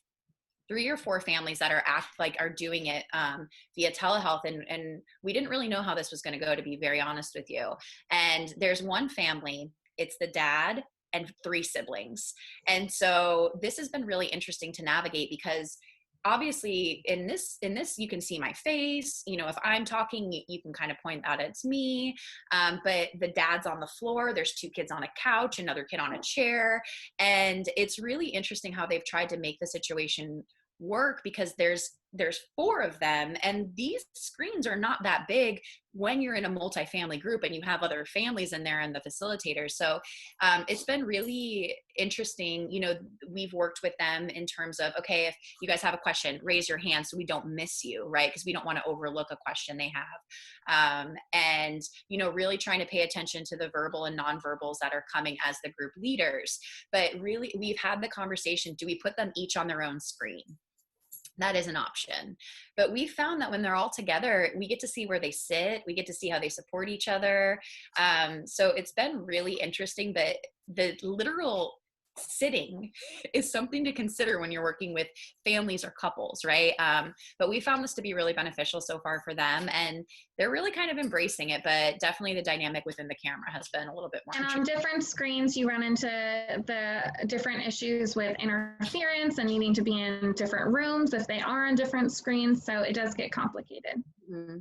3 or 4 families that are doing it via telehealth, and we didn't really know how this was going to go, to be very honest with you. And there's one family, it's the dad and 3 siblings, and so this has been really interesting to navigate, because obviously in this you can see my face, if I'm talking, you can kind of point out it's me, but the dad's on the floor, there's 2 kids on a couch, another kid on a chair, and it's really interesting how they've tried to make the situation work, because there's 4 of them, and these screens are not that big when you're in a multifamily group and you have other families in there and the facilitators. So it's been really interesting. We've worked with them in terms of, okay, if you guys have a question, raise your hand so we don't miss you, right? Because we don't want to overlook a question they have. And really trying to pay attention to the verbal and nonverbals that are coming as the group leaders. But really, we've had the conversation, do we put them each on their own screen? That is an option. But we found that when they're all together, we get to see where they sit. We get to see how they support each other. So it's been really interesting, but the literal sitting is something to consider when you're working with families or couples, right? But we found this to be really beneficial so far for them, and they're really kind of embracing it, but definitely the dynamic within the camera has been a little bit more. And on different screens, you run into the different issues with interference and needing to be in different rooms if they are on different screens, so it does get complicated. Mm-hmm.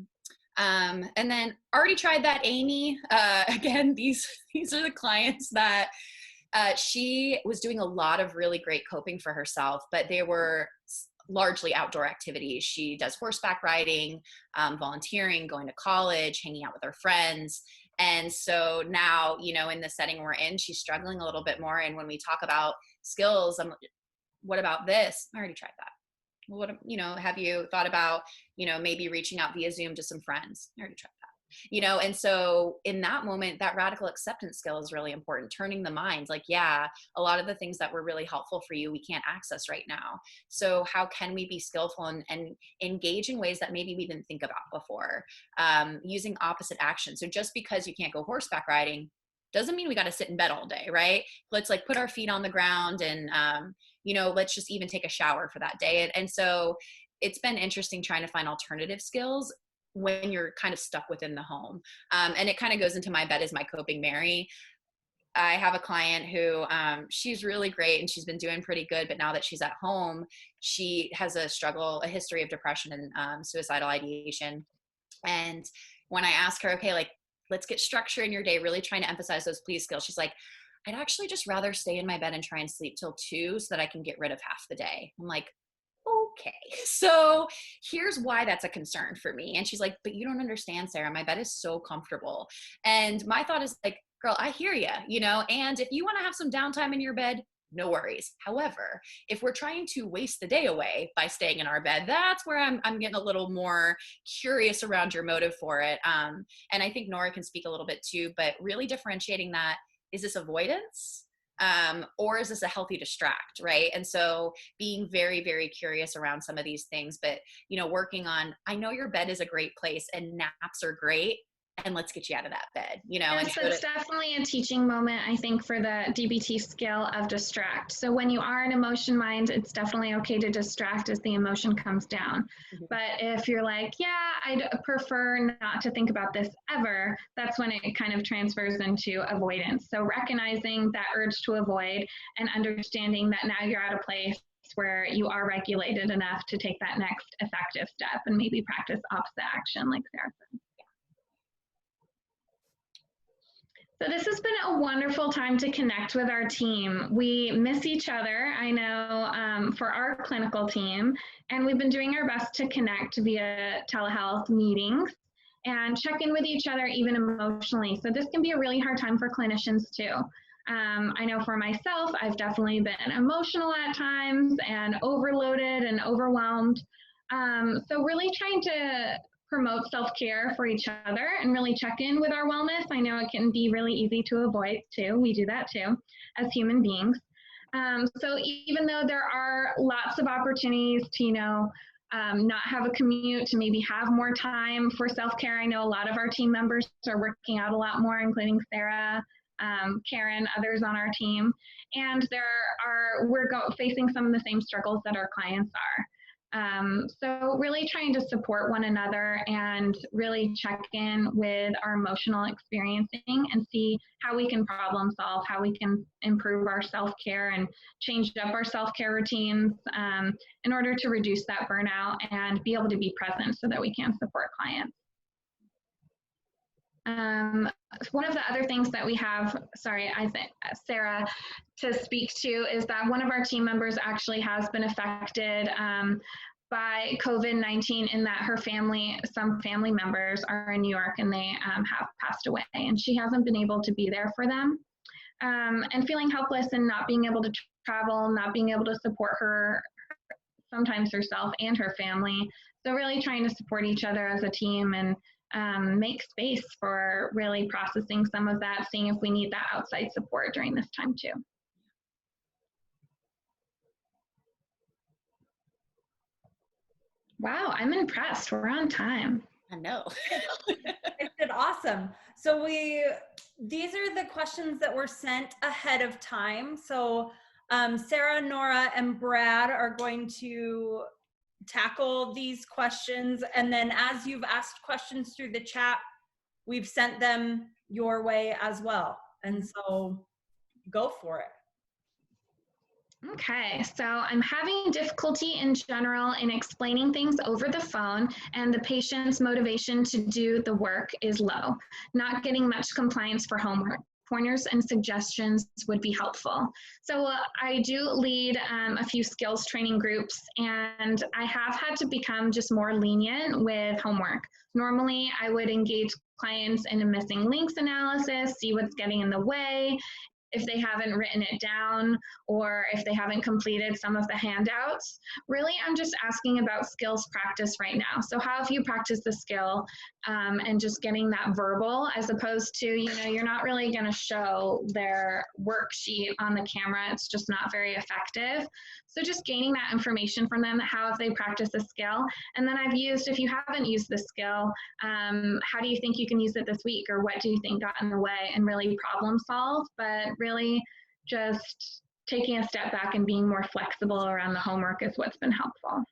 And then already tried that, Amy. Again, these are the clients that she was doing a lot of really great coping for herself, but they were largely outdoor activities. She does horseback riding, volunteering, going to college, hanging out with her friends. And so now, in the setting we're in, she's struggling a little bit more. And when we talk about skills, what about this? I already tried that. What, have you thought about, maybe reaching out via Zoom to some friends? I already tried that. And so in that moment, that radical acceptance skill is really important. Turning the mind, like, yeah, a lot of the things that were really helpful for you, we can't access right now. So how can we be skillful and engage in ways that maybe we didn't think about before? Using opposite action. So just because you can't go horseback riding doesn't mean we got to sit in bed all day, right? Let's put our feet on the ground and, let's just even take a shower for that day. And so it's been interesting trying to find alternative skills when you're kind of stuck within the home. And it kind of goes into my bed is my coping Mary. I have a client who, she's really great and she's been doing pretty good, but now that she's at home, she has a history of depression and suicidal ideation. And when I ask her, okay, let's get structure in your day, really trying to emphasize those please skills, she's like, I'd actually just rather stay in my bed and try and sleep till 2 so that I can get rid of half the day. I'm like, okay, so here's why that's a concern for me. And she's like, but you don't understand, Sarah, my bed is so comfortable. And my thought is like, girl, I hear you, and if you want to have some downtime in your bed, no worries. However, if we're trying to waste the day away by staying in our bed, that's where I'm getting a little more curious around your motive for it. And I think Nora can speak a little bit too, but really differentiating that, is this avoidance? Or is this a healthy distract, right? And so being very, very curious around some of these things, but, working on, I know your bed is a great place and naps are great, and let's get you out of that bed, Yes, and it's definitely a teaching moment, I think, for the DBT skill of distract. So when you are in emotion mind, it's definitely okay to distract as the emotion comes down. Mm-hmm. But if you're like, yeah, I'd prefer not to think about this ever, that's when it kind of transfers into avoidance. So recognizing that urge to avoid and understanding that now you're at a place where you are regulated enough to take that next effective step and maybe practice opposite action like Sarah said. So this has been a wonderful time to connect with our team. We miss each other, I know, for our clinical team, and we've been doing our best to connect via telehealth meetings and check in with each other even emotionally. So this can be a really hard time for clinicians too. I know for myself, I've definitely been emotional at times and overloaded and overwhelmed. So really trying to promote self-care for each other and really check in with our wellness. I know it can be really easy to avoid too. We do that too as human beings. So even though there are lots of opportunities to, not have a commute, to maybe have more time for self-care. I know a lot of our team members are working out a lot more, including Sarah, Karen, others on our team. And we're facing some of the same struggles that our clients are. So really trying to support one another and really check in with our emotional experiencing and see how we can problem solve, how we can improve our self-care and change up our self-care routines in order to reduce that burnout and be able to be present so that we can support clients. One of the other things that we have, I think, Sarah, to speak to is that one of our team members actually has been affected by COVID-19 in that some family members are in New York and they have passed away, and she hasn't been able to be there for them, and feeling helpless and not being able to travel, not being able to support her, sometimes herself and her family. So really trying to support each other as a team and make space for really processing some of that, seeing if we need that outside support during this time too. Wow, I'm impressed. We're on time. I know. It did awesome. So these are the questions that were sent ahead of time. So Sarah, Nora, and Brad are going to tackle these questions, and then as you've asked questions through the chat, we've sent them your way as well, and so go for it. Okay, so I'm having difficulty in general in explaining things over the phone, and the patient's motivation to do the work is low. Not getting much compliance for homework. Pointers and suggestions would be helpful. So I do lead a few skills training groups, and I have had to become just more lenient with homework. Normally, I would engage clients in a missing links analysis, see what's getting in the way, if they haven't written it down or if they haven't completed some of the handouts. Really, I'm just asking about skills practice right now. So how have you practiced the skill and just getting that verbal, as opposed to, you're not really gonna show their worksheet on the camera. It's just not very effective. So just gaining that information from them, how have they practiced the skill? And then if you haven't used the skill, how do you think you can use it this week? Or what do you think got in the way? And really problem solve, but really just taking a step back and being more flexible around the homework is what's been helpful.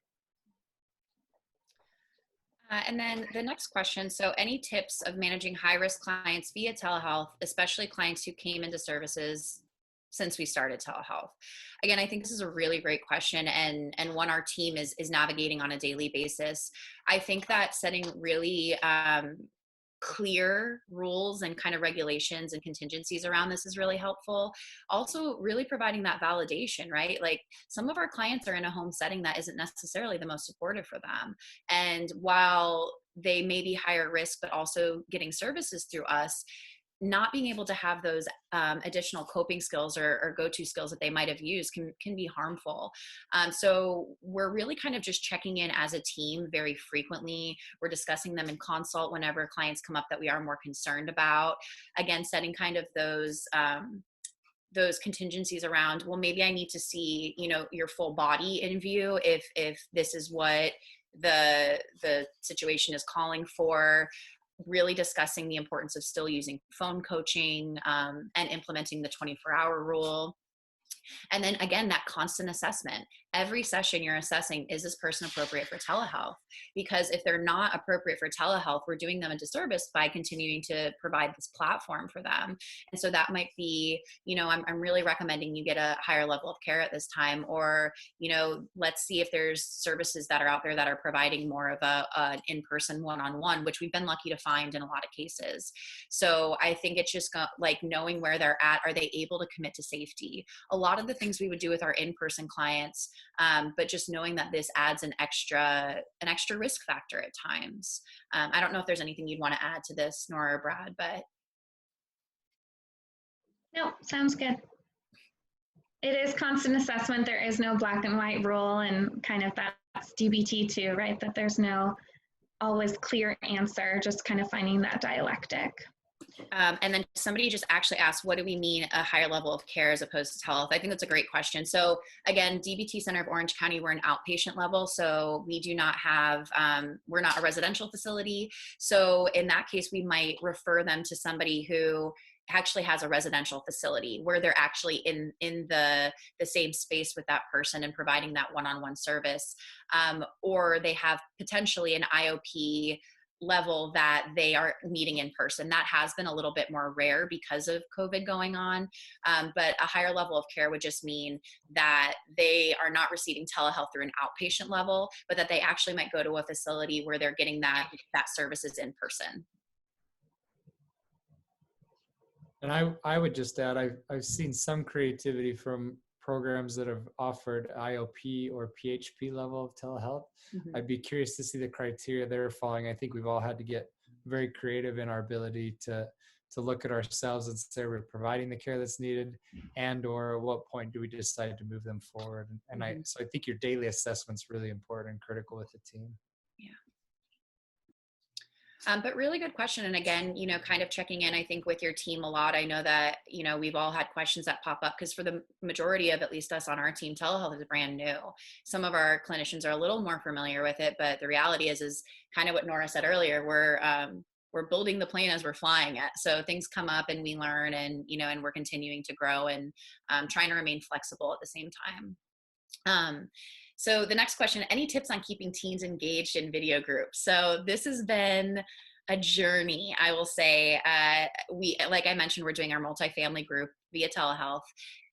And then the next question, so any tips of managing high-risk clients via telehealth, especially clients who came into services since we started telehealth? Again, I think this is a really great question, and one our team is navigating on a daily basis. I think that setting really clear rules and kind of regulations and contingencies around this is really helpful. Also, really providing that validation, right? Like, some of our clients are in a home setting that isn't necessarily the most supportive for them. And while they may be higher risk, but also getting services through us, not being able to have those additional coping skills or go-to skills that they might have used can be harmful. So we're really kind of just checking in as a team very frequently. We're discussing them in consult whenever clients come up that we are more concerned about. Again, setting kind of those contingencies around, well, maybe I need to see, your full body in view if this is what the situation is calling for. Really discussing the importance of still using phone coaching and implementing the 24-hour rule. And then again, that constant assessment. Every session you're assessing, is this person appropriate for telehealth? Because if they're not appropriate for telehealth, we're doing them a disservice by continuing to provide this platform for them. And so that might be, I'm really recommending you get a higher level of care at this time, or, let's see if there's services that are out there that are providing more of an in-person one-on-one, which we've been lucky to find in a lot of cases. So I think it's just like knowing where they're at. Are they able to commit to safety? A lot of the things we would do with our in-person clients, but just knowing that this adds an extra risk factor at times. I don't know if there's anything you'd want to add to this, Nora or Brad, but. No, sounds good. It is constant assessment. There is no black and white rule, and kind of that's DBT too, right? That there's no always clear answer, just kind of finding that dialectic. And then somebody just actually asked, what do we mean a higher level of care as opposed to telehealth? I think that's a great question. So again, DBT Center of Orange County, we're an outpatient level. So we do not have, we're not a residential facility. So in that case, we might refer them to somebody who actually has a residential facility where they're actually in the same space with that person and providing that one-on-one service. Or they have potentially an IOP level that they are meeting in person. That has been a little bit more rare because of COVID going on. But a higher level of care would just mean that they are not receiving telehealth through an outpatient level, but that they actually might go to a facility where they're getting that services in person. And I would just add, I've seen some creativity from programs that have offered IOP or PHP level of telehealth. Mm-hmm. I'd be curious to see the criteria they're following. I think we've all had to get very creative in our ability to look at ourselves and say we're providing the care that's needed, and or at what point do we decide to move them forward. And so I think your daily assessment's really important and critical with the team. Yeah. But really good question. And again, kind of checking in, I think, with your team a lot. I know that, we've all had questions that pop up because for the majority of at least us on our team, telehealth is brand new. Some of our clinicians are a little more familiar with it, but the reality is kind of what Nora said earlier. We're building the plane as we're flying it. So things come up and we learn, and, and we're continuing to grow and trying to remain flexible at the same time. So the next question, any tips on keeping teens engaged in video groups? So this has been a journey, I will say. Like I mentioned, we're doing our multifamily group via telehealth.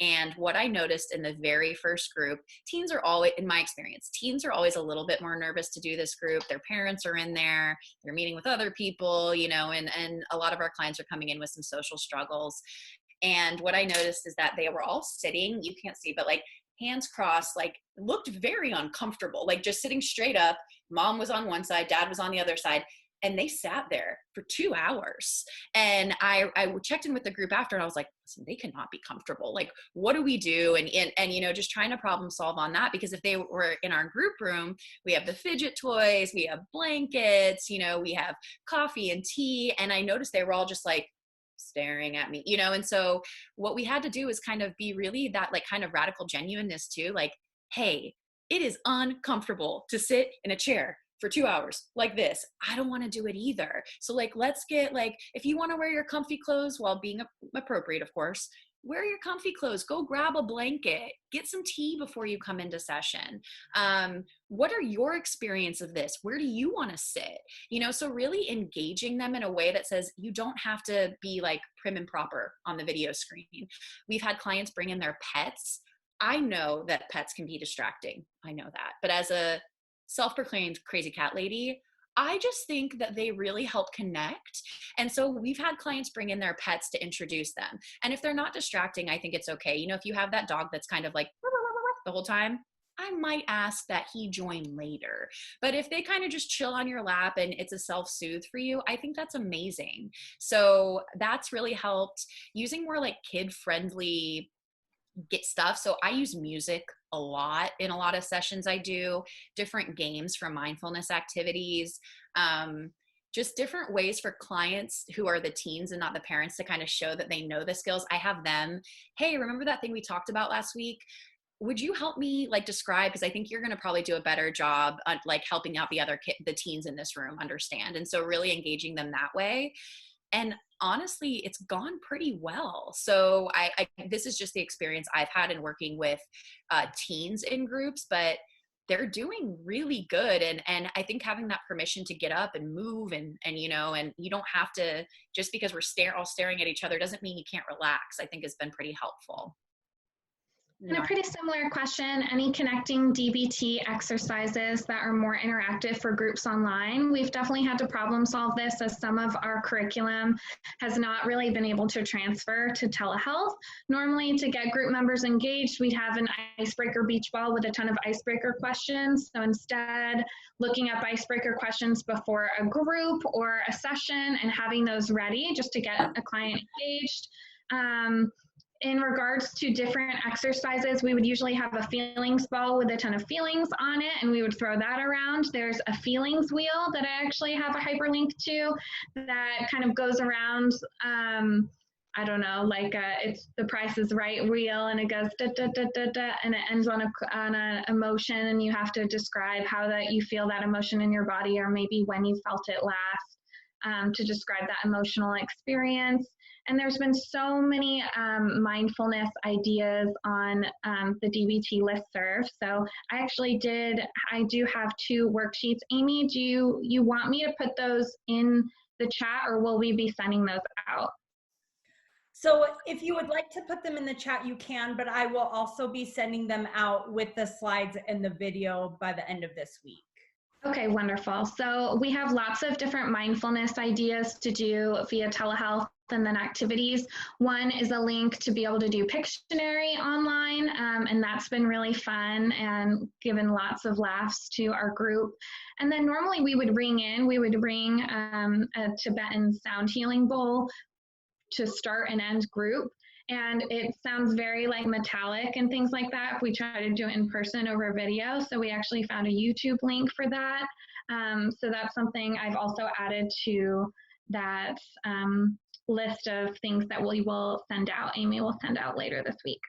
And what I noticed in the very first group, teens are always, in my experience, teens are always a little bit more nervous to do this group. Their parents are in there, they're meeting with other people, and a lot of our clients are coming in with some social struggles. And what I noticed is that they were all sitting, you can't see, but like hands crossed, like looked very uncomfortable, like just sitting straight up. Mom was on one side, dad was on the other side, and they sat there for 2 hours. And I checked in with the group after, and I was like, listen, they cannot be comfortable. Like, what do we do? And just trying to problem solve on that, because if they were in our group room, we have the fidget toys, we have blankets, we have coffee and tea. And I noticed they were all just like staring at me, and so what we had to do is kind of be really that like kind of radical genuineness too. Like, hey, it is uncomfortable to sit in a chair for 2 hours like this. I don't want to do it either. So like, let's get like, if you want to wear your comfy clothes while being appropriate, of course, wear your comfy clothes, go grab a blanket, get some tea before you come into session. What are your experience of this? Where do you want to sit? So really engaging them in a way that says you don't have to be like prim and proper on the video screen. We've had clients bring in their pets. I know that pets can be distracting. I know that. But as a self-proclaimed crazy cat lady, I just think that they really help connect. And so we've had clients bring in their pets to introduce them. And if they're not distracting, I think it's okay. If you have that dog that's kind of like the whole time, I might ask that he join later. But if they kind of just chill on your lap and it's a self-soothe for you, I think that's amazing. So that's really helped, using more like kid-friendly stuff. So I use music a lot in a lot of sessions. I do different games for mindfulness activities, just different ways for clients who are the teens and not the parents to kind of show that they know the skills. I have them, hey, remember that thing we talked about last week? Would you help me like describe, because I think you're going to probably do a better job on like helping out the teens in this room understand. And so really engaging them that way. And honestly, it's gone pretty well. So this is just the experience I've had in working with teens in groups, but they're doing really good. And I think having that permission to get up and move and you don't have to, just because we're all staring at each other doesn't mean you can't relax, I think has been pretty helpful. And a pretty similar question, any connecting DBT exercises that are more interactive for groups online? We've definitely had to problem solve this, as some of our curriculum has not really been able to transfer to telehealth. Normally, to get group members engaged, we'd have an icebreaker beach ball with a ton of icebreaker questions. So instead, looking up icebreaker questions before a group or a session and having those ready just to get a client engaged. in regards to different exercises, we would usually have a feelings ball with a ton of feelings on it, and we would throw that around. There's a feelings wheel that I actually have a hyperlink to that kind of goes around. I don't know, like it's the Price is Right wheel, and it goes da, da, da, da, da, and it ends on a emotion, and you have to describe how that you feel that emotion in your body, or maybe when you felt it last, to describe that emotional experience. And there's been so many mindfulness ideas on the DBT listserv. So I do have 2 worksheets. Amy, do you want me to put those in the chat, or will we be sending those out? So if you would like to put them in the chat, you can, but I will also be sending them out with the slides and the video by the end of this week. Okay, wonderful. So we have lots of different mindfulness ideas to do via telehealth and then activities. One is a link to be able to do Pictionary online, and that's been really fun and given lots of laughs to our group. And then normally we would ring a Tibetan sound healing bowl to start and end group. And it sounds very like metallic and things like that if we try to do it in person over video. So we actually found a YouTube link for that. So that's something I've also added to that list of things that we will send out. Amy will send out later this week.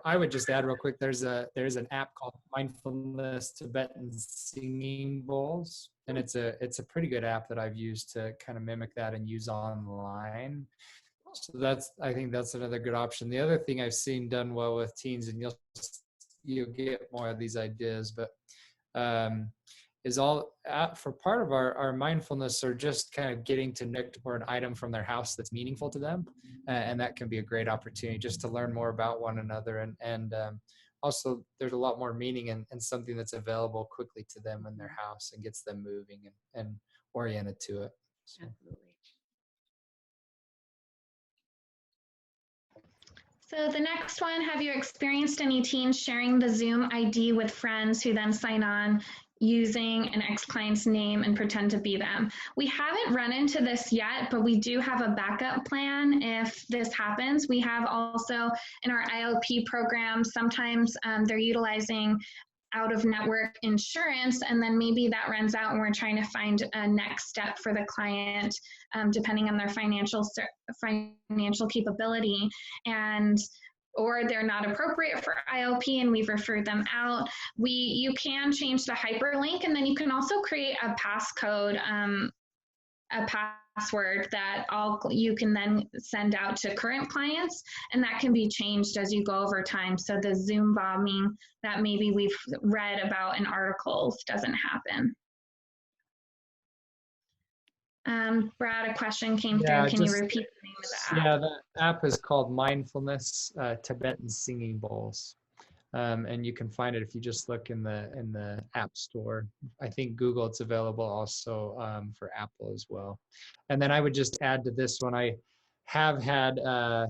I would just add real quick, there's an app called Mindfulness Tibetan Singing Bowls, and it's a pretty good app that I've used to kind of mimic that and use online. So I think that's another good option. The other thing I've seen done well with teens, and you'll get more of these ideas, but is all for part of our mindfulness, or just kind of getting to nick for an item from their house that's meaningful to them. And that can be a great opportunity just to learn more about one another. And also there's a lot more meaning in something that's available quickly to them in their house and gets them moving and oriented to it. So. Absolutely. So the next one, have you experienced any teens sharing the Zoom ID with friends who then sign on using an ex-client's name and pretend to be them? We haven't run into this yet, but we do have a backup plan if this happens. We have also in our IOP program, sometimes they're utilizing out-of-network insurance, and then maybe that runs out and we're trying to find a next step for the client, depending on their financial capability, or they're not appropriate for IOP and we've referred them out. You can change the hyperlink, and then you can also create a passcode, a password that you can then send out to current clients, and that can be changed as you go over time. So the Zoom bombing that maybe we've read about in articles doesn't happen. Brad, a question came through. Can you repeat the name of the app? Yeah, the app is called Mindfulness Tibetan Singing Bowls. And you can find it if you just look in the App Store. I think Google, it's available also for Apple as well. And then I would just add to this one, I have had not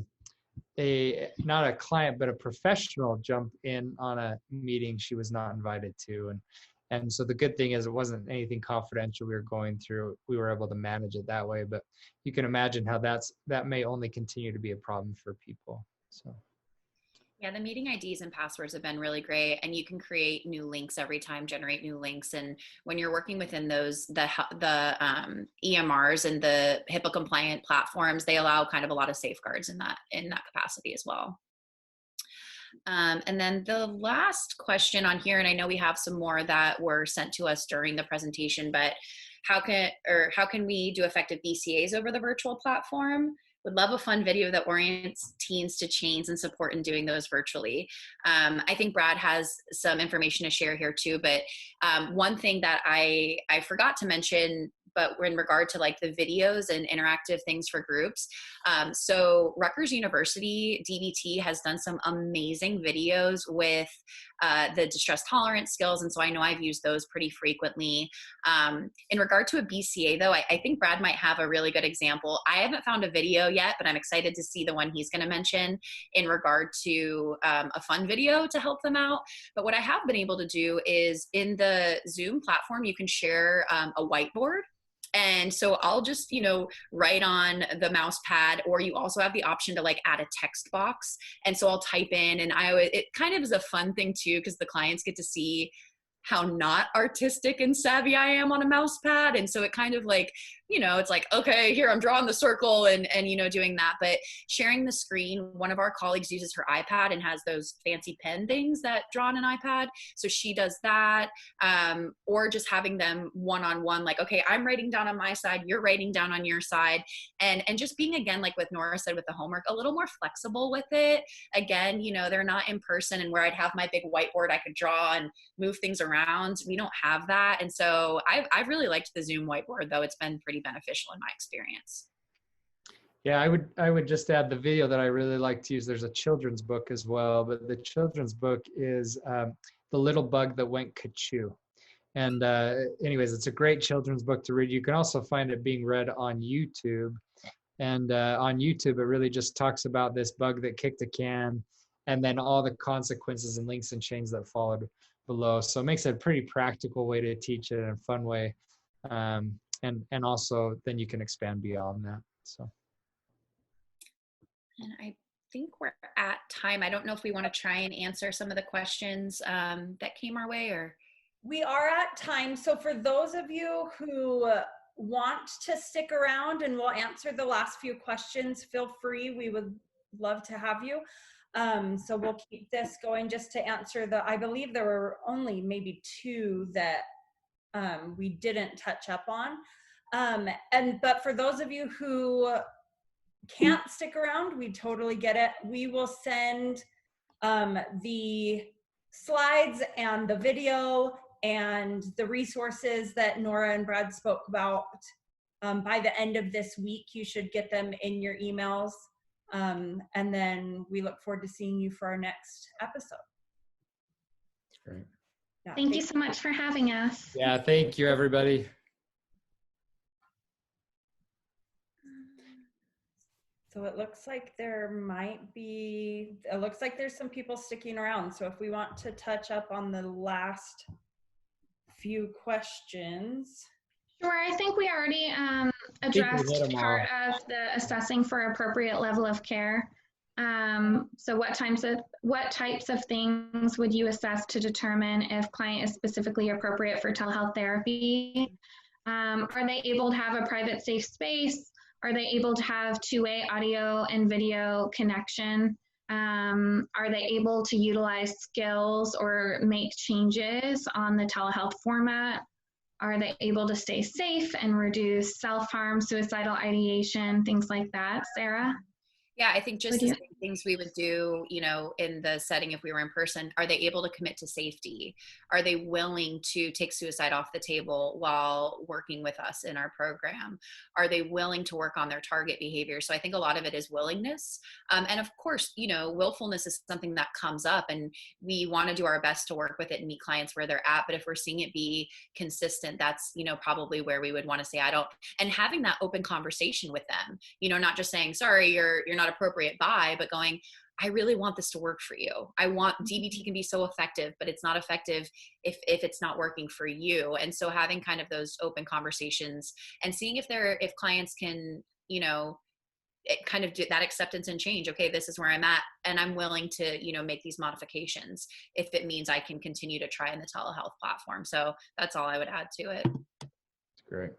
a client, but a professional jump in on a meeting she was not invited to. And so the good thing is it wasn't anything confidential we were going through. We were able to manage it that way, but you can imagine how that may only continue to be a problem for people. So. Yeah, the meeting IDs and passwords have been really great, and you can create new links every time, generate new links. And when you're working within those, the EMRs and the HIPAA compliant platforms, they allow kind of a lot of safeguards in that capacity as well. And then the last question on here, and I know we have some more that were sent to us during the presentation, but how can we do effective BCAs over the virtual platform? Would love a fun video that orients teens to change and support in doing those virtually. I think Brad has some information to share here too, but one thing that I forgot to mention, but in regard to like the videos and interactive things for groups. So Rutgers University DBT has done some amazing videos with the distress tolerance skills. And so I know I've used those pretty frequently. In regard to a BCA though, I think Brad might have a really good example. I haven't found a video yet, but I'm excited to see the one he's gonna mention in regard to a fun video to help them out. But what I have been able to do is in the Zoom platform, you can share a whiteboard. And so I'll just, write on the mouse pad, or you also have the option to like add a text box. And so I'll type in, and it kind of is a fun thing too, because the clients get to see how not artistic and savvy I am on a mouse pad. And so it kind of like, it's like, okay, here I'm drawing the circle and doing that. But sharing the screen, one of our colleagues uses her iPad and has those fancy pen things that draw on an iPad. So she does that. Or just having them one-on-one, like, okay, I'm writing down on my side, you're writing down on your side. And just being, again, like what Nora said with the homework, a little more flexible with it. Again, they're not in person, and where I'd have my big whiteboard, I could draw and move things around. We don't have that. And so I've really liked the Zoom whiteboard, though. It's been pretty beneficial in my experience. Yeah, I would just add the video that I really like to use. There's a children's book as well, but the children's book is The Little Bug That Went Ka-Choo. And anyways, it's a great children's book to read. You can also find it being read on YouTube. And on YouTube, it really just talks about this bug that kicked a can, and then all the consequences and links and chains that followed below. So it makes it a pretty practical way to teach it in a fun way. And also then you can expand beyond that. So. And I think we're at time. I don't know if we want to try and answer some of the questions that came our way, or. We are at time. So for those of you who want to stick around and we'll answer the last few questions, feel free. We would love to have you. So we'll keep this going just to answer I believe there were only maybe 2 that we didn't touch up on. But for those of you who can't stick around, we totally get it. We will send the slides and the video and the resources that Nora and Brad spoke about by the end of this week. You should get them in your emails. And then we look forward to seeing you for our next episode. That's great. Yeah, Thank you so much for having us. Yeah, thank you, everybody. So it looks like there's some people sticking around. So if we want to touch up on the last few questions. Sure, I think we already addressed part of the assessing for appropriate level of care. So what types of things would you assess to determine if client is specifically appropriate for telehealth therapy? Are they able to have a private safe space? Are they able to have two-way audio and video connection? Are they able to utilize skills or make changes on the telehealth format? Are they able to stay safe and reduce self-harm, suicidal ideation, things like that? Sarah? Yeah, I think just the same things we would do, in the setting if we were in person. Are they able to commit to safety? Are they willing to take suicide off the table while working with us in our program? Are they willing to work on their target behavior? So I think a lot of it is willingness. And of course, willfulness is something that comes up, and we want to do our best to work with it and meet clients where they're at. But if we're seeing it be consistent, that's, probably where we would want to say, and having that open conversation with them, not just saying, sorry, you're not appropriate by, but going, I really want this to work for you. I want DBT can be so effective, but it's not effective if it's not working for you. And so having kind of those open conversations and seeing if clients can, kind of do that acceptance and change. Okay, this is where I'm at, and I'm willing to, make these modifications if it means I can continue to try in the telehealth platform. So that's all I would add to it. That's great.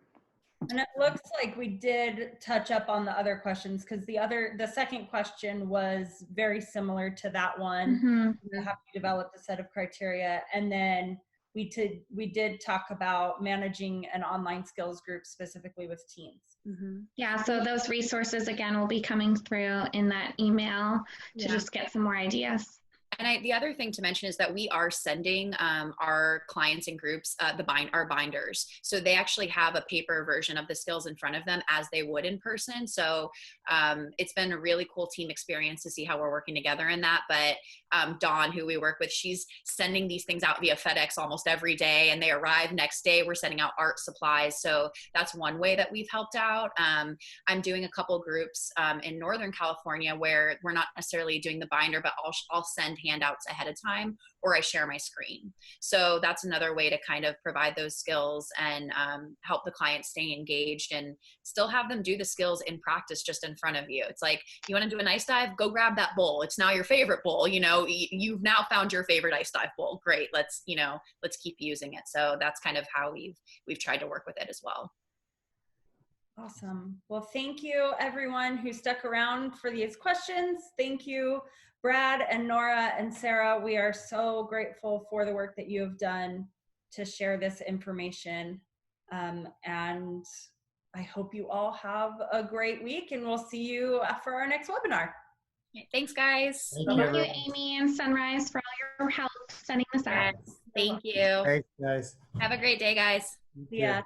And it looks like we did touch up on the other questions, because the second question was very similar to that one. Mm-hmm. You have to develop a set of criteria. And then we did talk about managing an online skills group specifically with teens. Mm-hmm. Yeah, so those resources again will be coming through in that email to just get some more ideas. And the other thing to mention is that we are sending our clients and groups our binders. So they actually have a paper version of the skills in front of them as they would in person. So it's been a really cool team experience to see how we're working together in that. But Dawn, who we work with, she's sending these things out via FedEx almost every day, and they arrive next day. We're sending out art supplies. So that's one way that we've helped out. I'm doing a couple groups in Northern California where we're not necessarily doing the binder, but I'll send handouts ahead of time, or I share my screen. So that's another way to kind of provide those skills and help the client stay engaged and still have them do the skills in practice just in front of you. It's like, you want to do an ice dive, go grab that bowl. It's now your favorite bowl. You know, you've now found your favorite ice dive bowl. Great. Let's keep using it. So that's kind of how we've tried to work with it as well. Awesome. Well, thank you everyone who stuck around for these questions. Thank you, Brad and Nora and Sarah. We are so grateful for the work that you have done to share this information. And I hope you all have a great week, and we'll see you for our next webinar. Thanks, guys. Thank you, Amy and Sunrise, for all your help setting this up. Yes, thank you. Thanks, guys. Have a great day, guys. Yeah.